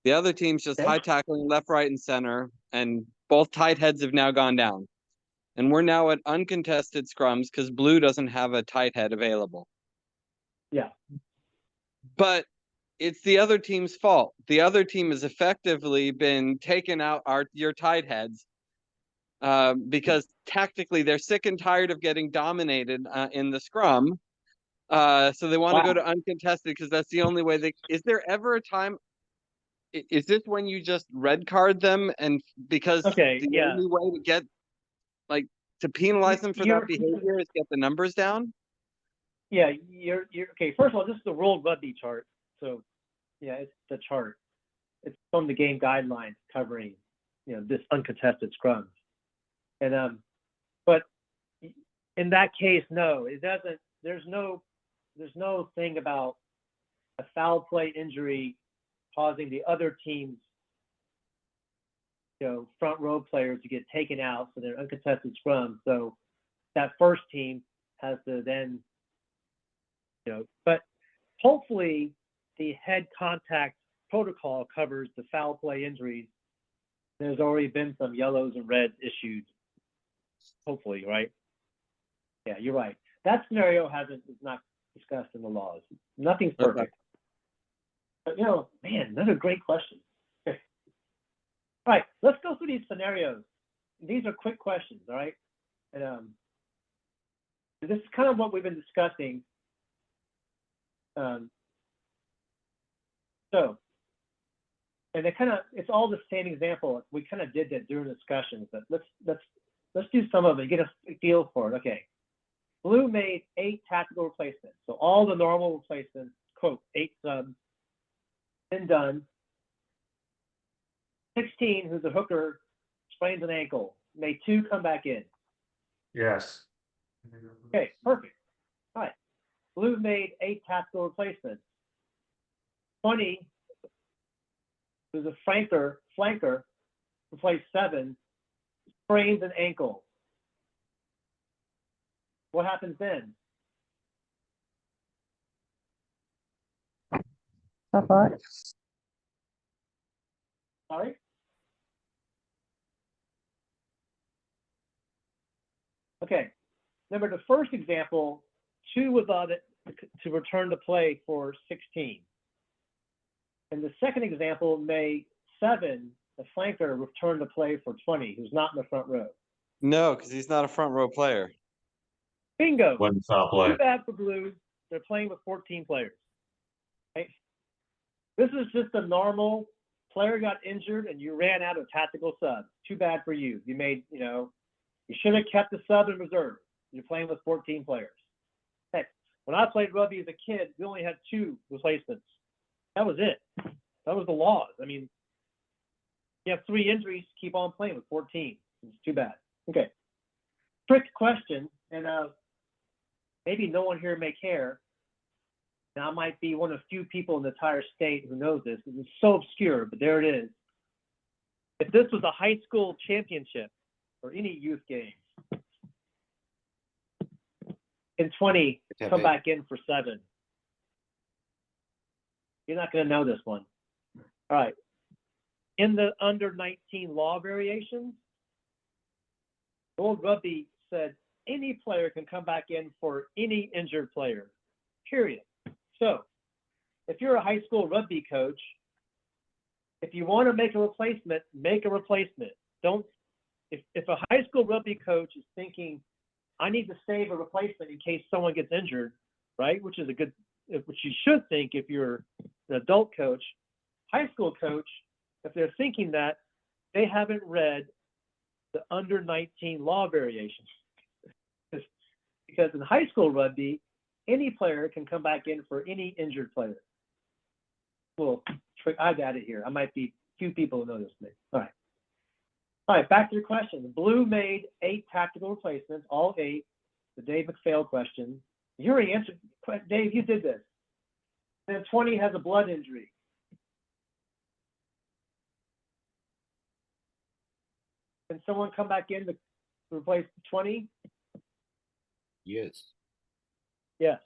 The other team's just Okay. high tackling left, right, and center, and both tight heads have now gone down. And we're now at uncontested scrums because blue doesn't have a tight head available. Yeah. But it's the other team's fault. The other team has effectively been taking out your tight heads because tactically they're sick and tired of getting dominated in the scrum. So they want to go to uncontested because that's the only way is there ever a time? Is this when you just red card them, and because the only way to get, like, to penalize them for that behavior is get the numbers down? Yeah, you're okay. First of all, this is the World Rugby chart. So yeah, it's the chart. It's from the game guidelines covering, you know, this uncontested scrums. And but in that case, no, it doesn't. There's no thing about a foul play injury causing the other team's, you know, front row players to get taken out, so they're uncontested scrums. So that first team has to then, you know, but hopefully the head contact protocol covers the foul play injuries. There's already been some yellows and reds issued, hopefully, right? Yeah, you're right. That scenario is not discussed in the laws. Nothing's perfect. Okay. But, you know, man, another great question. All right, let's go through these scenarios. These are quick questions, all right? And this is kind of what we've been discussing. So, and it's all the same example. We kind of did that during discussions, but let's do some of it, get a feel for it. Okay, blue made 8 tactical replacements. So all the normal replacements, quote, 8 subs, been done. 16, who's a hooker, sprains an ankle. May 2 come back in? Yes. Okay, perfect. All right. Blue made 8 tactical replacements. 20, who's a flanker, who plays 7, sprains an ankle. What happens then? Tough luck. All right. Okay. Remember the first example, 2 was on it to return to play for 16. And the second example, May 7, the flanker returned to play for 20, who's not in the front row. No, because he's not a front row player. Bingo. When foul play. Too bad for Blue. They're playing with 14 players. Okay. This is just a normal player got injured and you ran out of tactical subs. Too bad for you. You made, you should have kept the sub in reserve. You're playing with 14 players. Hey, when I played rugby as a kid, we only had 2 replacements. That was it. That was the laws. I mean, you have 3 injuries, keep on playing with 14. It's too bad. Okay. Trick question, and maybe no one here may care. Now, I might be one of few people in the entire state who knows this. It's so obscure, but there it is. If this was a high school championship or any youth games, in 20, come back in for 7. You're not going to know this one. All right. In the under 19 law variations, World Rugby said any player can come back in for any injured player, period. So if you're a high school rugby coach, if you want to make a replacement, make a replacement. Don't, if a high school rugby coach is thinking, I need to save a replacement in case someone gets injured, right? Which is which you should think if you're an adult coach. High school coach, if they're thinking that, they haven't read the under 19 law variations. Because in high school rugby, any player can come back in for any injured player. Well, I've added here. I might be few people who know this thing. All right. All right, back to your question. Blue made 8 tactical replacements, all 8. The Dave McPhail question. You already answered. Dave, you did this. Then 20 has a blood injury. Can someone come back in to replace 20? Yes. Yes.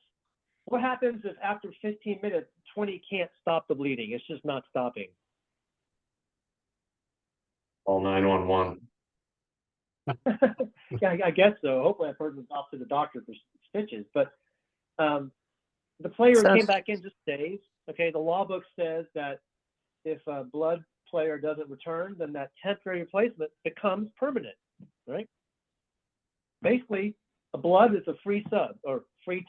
What happens if after 15 minutes, 20 can't stop the bleeding? It's just not stopping. All 911. Yeah, I guess so. Hopefully I've heard off to the doctor for stitches. But the player who came back in just stays. Okay, the law book says that if a blood player doesn't return, then that temporary replacement becomes permanent, right? Basically, a blood is a free sub or free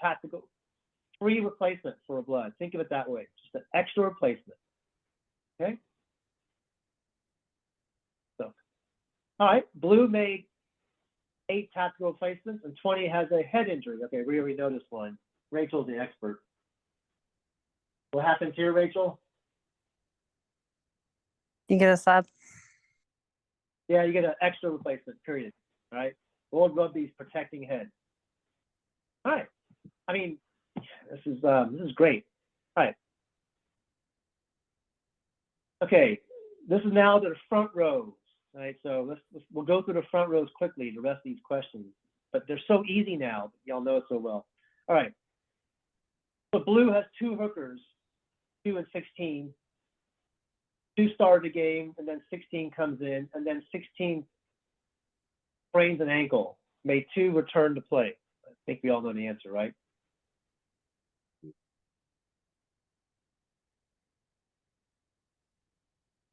replacement for a blood. Think of it that way, just an extra replacement, okay? So, all right, Blue made 8 tactical replacements and 20 has a head injury. Okay, we already know this one. Rachel's the expert. What happens here, Rachel? You get a sub. Yeah, you get an extra replacement, period, right? World Rugby's protecting head. All right. I mean, this is great. All right. Okay, this is now the front rows. All right, so we'll go through the front rows quickly, the rest of these questions, but they're so easy now. Y'all know it so well. All right. So Blue has 2 hookers, 2 and 16. 2 start the game, and then 16 comes in, and then 16 sprains an ankle. May 2 return to play. I think we all know the answer, right?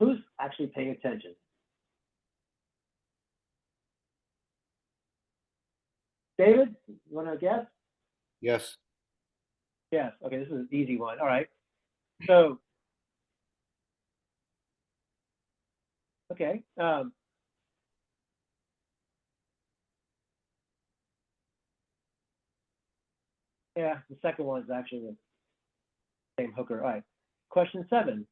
Who's actually paying attention? David, you want to guess? Yes. Yes. Okay, this is an easy one. All right. So, okay. Yeah, the second one is actually the same hooker. All right. Question 7.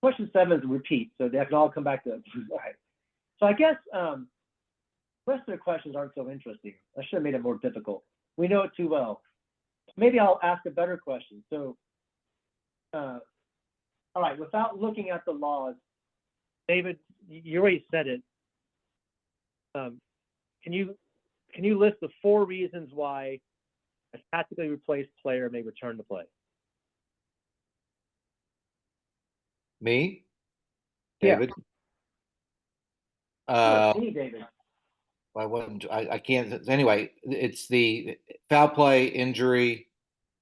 question 7 is a repeat, so they can all come back to it. All right. So I guess the rest of the questions aren't so interesting. I should have made it more difficult. We know it too well. Maybe I'll ask a better question. So, all right, without looking at the laws, David, you already said it. Can you list the 4 reasons why a tactically replaced player may return to play? Me? Yeah. David? Me, David. I wouldn't, I can't, anyway, it's the foul play, injury,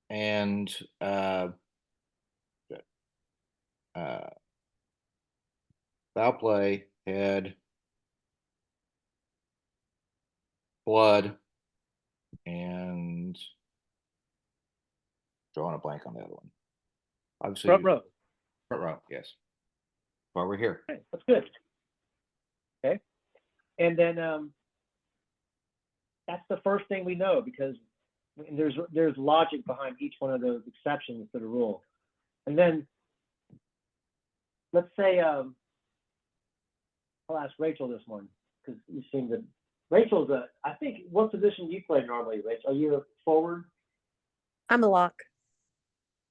and, foul play, head, blood, and drawing a blank on the other one. Obviously, Front row. front row, yes. While we're here. Okay, that's good. Okay. And then that's the first thing we know, because there's logic behind each one of those exceptions to the rule. And then let's say I'll ask Rachel this one, because you seem to. Rachel's I think, what position do you play normally, Rachel? Are you a forward? I'm a lock.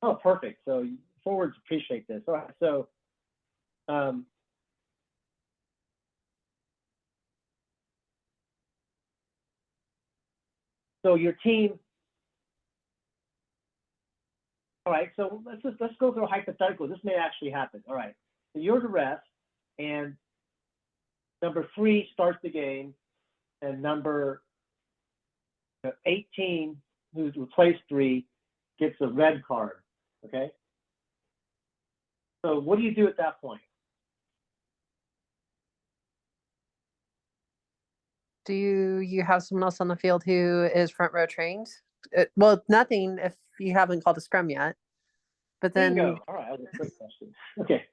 Oh, perfect. So forwards appreciate this. All right. So so your team. All right. So let's go through a hypothetical. This may actually happen. All right. So you're the ref, and number 3 starts the game, and number 18, who's replaced 3, gets a red card. Okay. So what do you do at that point? Do you have someone else on the field who is front row trained? Well, nothing if you haven't called a scrum yet. But then, Bingo. All right, that was a quick question. Okay.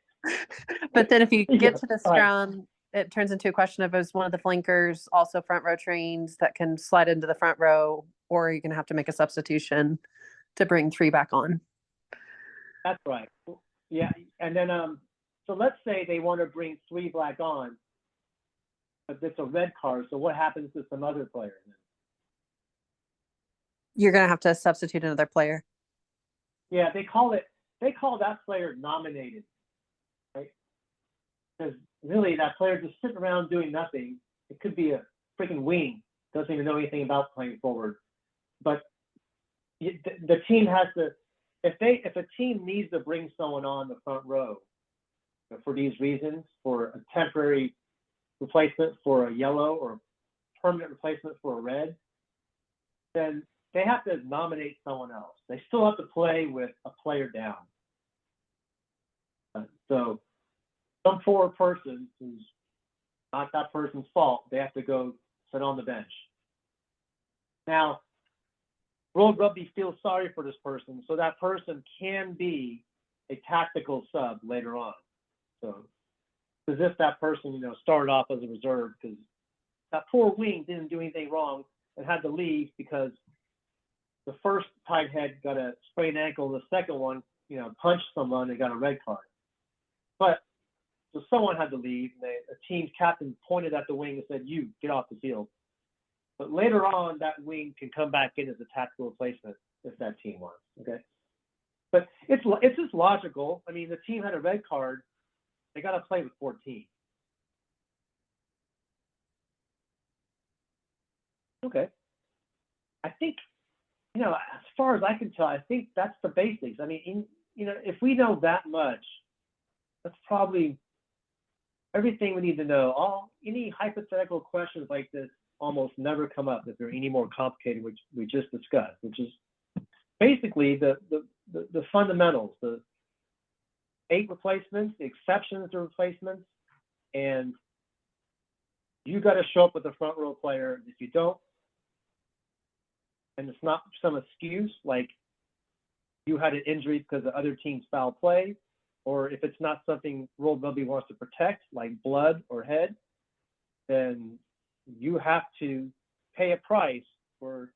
but then if you Yeah, get to the all right. scrum, it turns into a question of, is one of the flankers also front row trained that can slide into the front row, or you're going to have to make a substitution to bring 3 back on. That's right. Yeah, and then so let's say they want to bring 3 back on, but it's a red card. So what happens to some other player? You're going to have to substitute another player. Yeah, they call that player nominated, right? Because really, that player just sitting around doing nothing. It could be a freaking wing, doesn't even know anything about playing forward. But the team has to, if a team needs to bring someone on the front row for these reasons, for a temporary replacement for a yellow or a permanent replacement for a red, then they have to nominate someone else. They still have to play with a player down. So some poor person who's not that person's fault, they have to go sit on the bench. Now, World Rugby feels sorry for this person, so that person can be a tactical sub later on. So, as if that person, started off as a reserve, because that poor wing didn't do anything wrong and had to leave because the first tight head got a sprained ankle, the second one, punched someone and got a red card. But so someone had to leave, and a team's captain pointed at the wing and said, "You get off the field." But later on, that wing can come back in as a tactical replacement if that team wants. Okay, but it's just logical. I mean, the team had a red card; they got to play with 14. Okay, I think as far as I can tell, I think that's the basics. I mean, if we know that much, that's probably everything we need to know. Any hypothetical questions like this almost never come up if they're any more complicated, which we just discussed, which is basically the fundamentals, the 8 replacements, the exceptions to replacements, and you got to show up with the front row player. If you don't, and it's not some excuse like you had an injury because the other team's foul play, or if it's not something World Rugby wants to protect, like blood or head, then you have to pay a price for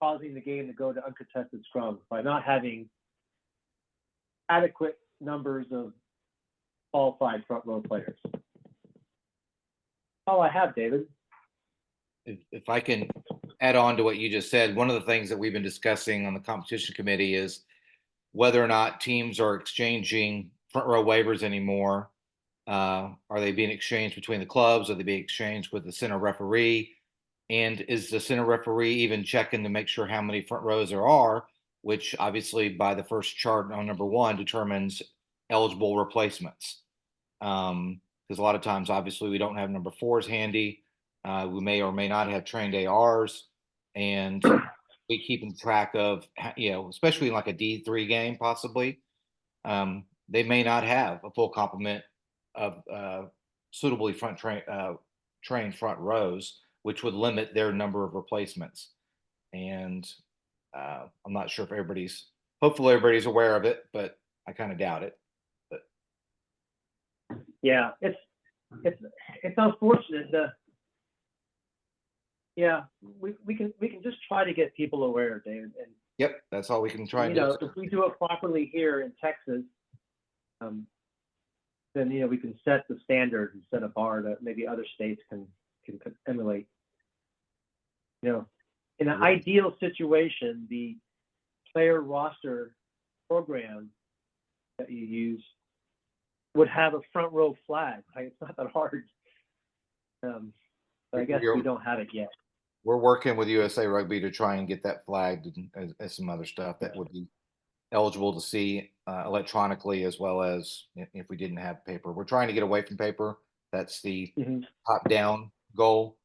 causing the game to go to uncontested scrums by not having adequate numbers of qualified front row players. All I have, David. If I can add on to what you just said, one of the things that we've been discussing on the competition committee is whether or not teams are exchanging front row waivers anymore. Are they being exchanged between the clubs? Are they being exchanged with the center referee? And is the center referee even checking to make sure how many front rows there are, which obviously by the first chart on number 1 determines eligible replacements. Because a lot of times, obviously, we don't have number 4s handy. We may or may not have trained ARs, and we keeping track of, especially like a D3 game, possibly. They may not have a full complement of suitably trained front rows, which would limit their number of replacements. And I'm not sure if hopefully everybody's aware of it, but I kind of doubt it. But Yeah, it's unfortunate. We can just try to get people aware, David. And yep, that's all we can try and do. if we do it properly here in Texas, then we can set the standard and set a bar that maybe other states can emulate. In an ideal situation, the player roster program that you use would have a front row flag. It's not that hard. But I guess we don't have it yet. We're working with USA Rugby to try and get that flagged as some other stuff that would be eligible to see electronically, as well as if we didn't have paper. We're trying to get away from paper. That's the top-down goal,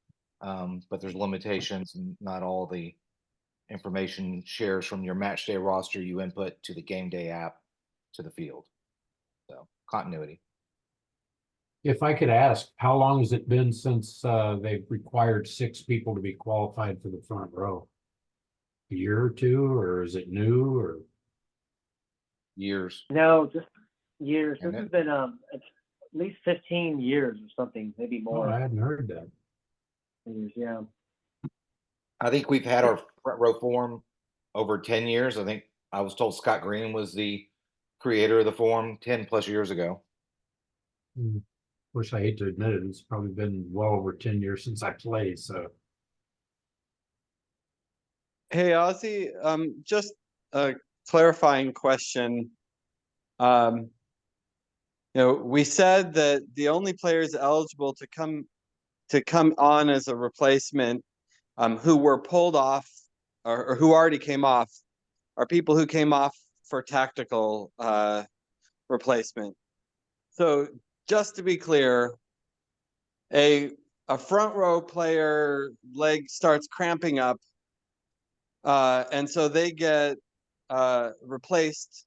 but there's limitations, and not all the information shares from your match day roster you input to the game day app to the field. So continuity. If I could ask, how long has it been since they've required 6 people to be qualified for the front row? A year or 2, or is it new, or? Years. No, just years. And This has been at least 15 years or something, maybe Oh, more. I hadn't heard that. Years, yeah. I think we've had our front row form over 10 years. I think I was told Scott Green was the creator of the form 10 plus years ago. Of course, I hate to admit it, it's probably been well over 10 years since I played, so. Hey, Ozzy, just a clarifying question. We said that the only players eligible to come on as a replacement, who were pulled off or who already came off, are people who came off for tactical replacement. So just to be clear, a front row player leg starts cramping up, and so they get replaced,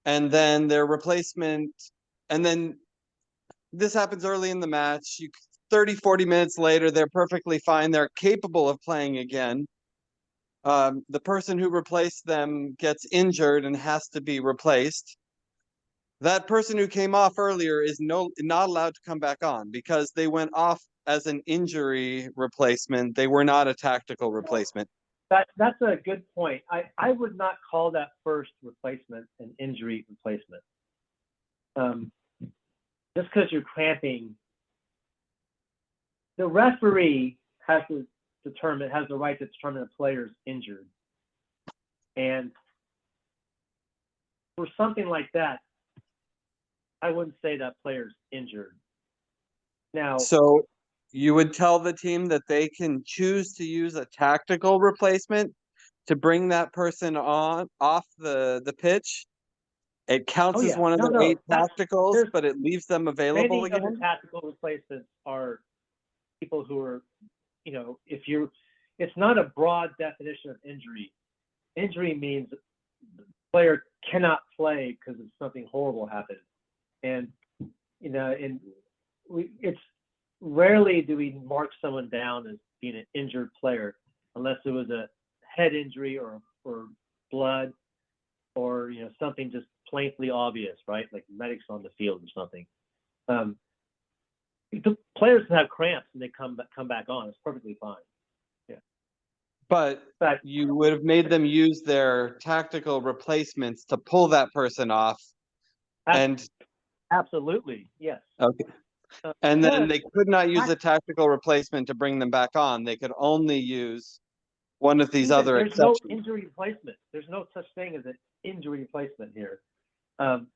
and then their replacement, and then this happens early in the match. 30-40 minutes later, they're perfectly fine. They're capable of playing again. The person who replaced them gets injured and has to be replaced. That person who came off earlier is not allowed to come back on because they went off as an injury replacement. They were not a tactical replacement. That's a good point. I would not call that first replacement an injury replacement. Just because you're cramping, the referee has the right to determine a player's injured. And for something like that, I wouldn't say that player's injured. Now, so you would tell the team that they can choose to use a tactical replacement to bring that person off the pitch. It counts as one of the 8 tacticals, but it leaves them available again. Many of the tactical replacements are people who are, it's not a broad definition of injury. Injury means the player cannot play because of something horrible happened. And, it's rarely do we mark someone down as being an injured player unless it was a head injury or blood or, something just plainly obvious, right? Like medics on the field or something. The players can have cramps and they come back on. It's perfectly fine. Yeah. But you would have made them use their tactical replacements to pull that person off. And Absolutely, yes. Okay. Uh, And then but they could not use a tactical replacement to bring them back on. They could only use one of these other there's no exceptions. injury replacement. There's no such thing as an injury replacement here. You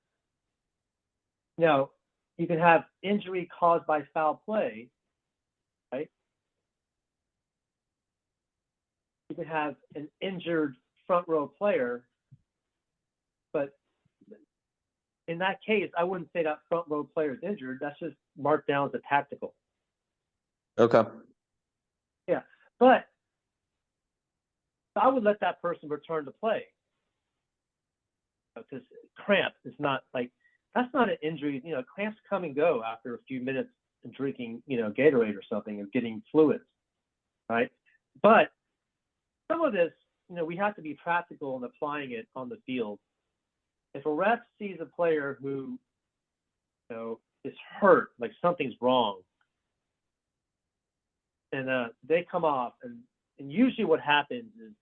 know, you can have injury caused by foul play, right? You can have an injured front row player, but in that case, I wouldn't say that front row player is injured. That's just marked down as a tactical. Okay. Yeah, but I would let that person return to play because cramp is not like, that's not an injury. You know, cramps come and go after a few minutes of drinking, you know, Gatorade or something and getting fluids, right? But some of this, you know, we have to be practical in applying it on the field. If a ref sees a player who, you know, is hurt, like something's wrong, and they come off, and usually what happens is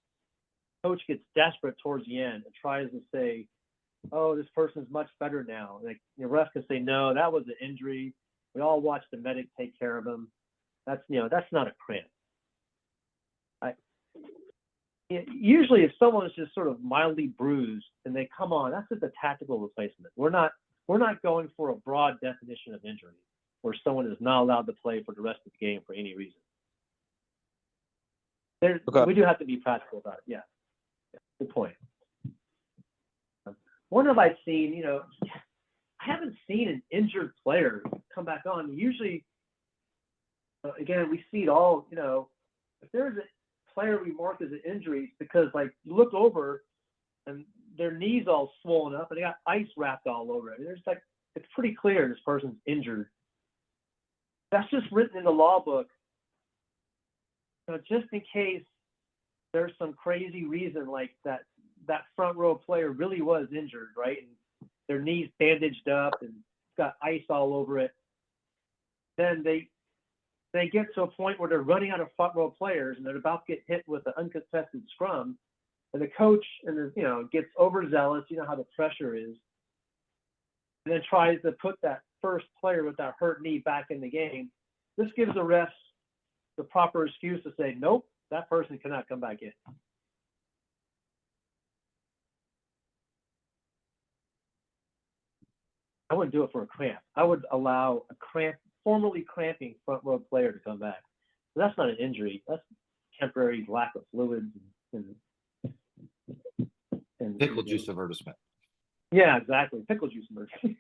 coach gets desperate towards the end and tries to say, oh, this person's much better now. Like the ref can say, no, that was an injury. We all watched the medic take care of him. That's, you know, that's not a cramp. Usually if someone is just sort of mildly bruised and they come on, that's just a tactical replacement. We're not going for a broad definition of injury where someone is not allowed to play for the rest of the game for any reason. Okay. We do have to be practical about it. Yeah, good point. When have I seen, you know, I haven't seen an injured player come back on. Usually, again, we see it all, you know, if there's a player we mark as an injury, it's because like you look over and their knees all swollen up and they got ice wrapped all over it. There's like, it's pretty clear this person's injured. That's just written in the law book. You know, just in case there's some crazy reason like that front row player really was injured, right? And their knees bandaged up and got ice all over it. Then they get to a point where they're running out of front row players and they're about to get hit with an uncontested scrum, and the coach gets overzealous. You know how the pressure is, and then tries to put that first player with that hurt knee back in the game. This gives the refs the proper excuse to say, nope, that person cannot come back in. I wouldn't do it for a cramp. I would allow a formerly cramping front row player to come back. So that's not an injury. That's temporary lack of fluids and Pickle juice advertisement. Yeah, exactly. Pickle juice emergency.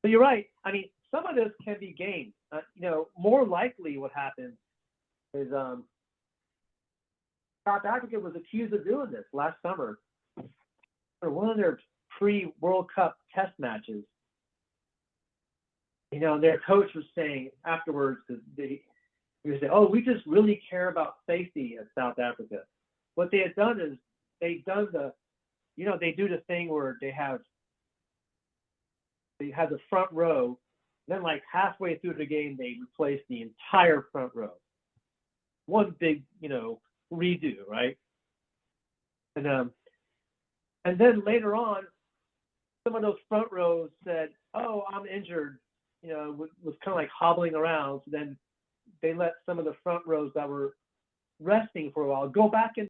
So you're right. I mean, some of this can be gained. You know, more likely what happens is South Africa was accused of doing this last summer for one of their pre-World Cup test matches. You know, their coach was saying afterwards, he was saying, oh, we just really care about safety at South Africa. What they had done is they do the thing where they have the front row, then like halfway through the game, they replace the entire front row. One big, you know, redo, right? And then later on, some of those front rows said, oh, I'm injured, you know, was kind of like hobbling around. So then they let some of the front rows that were resting for a while go back in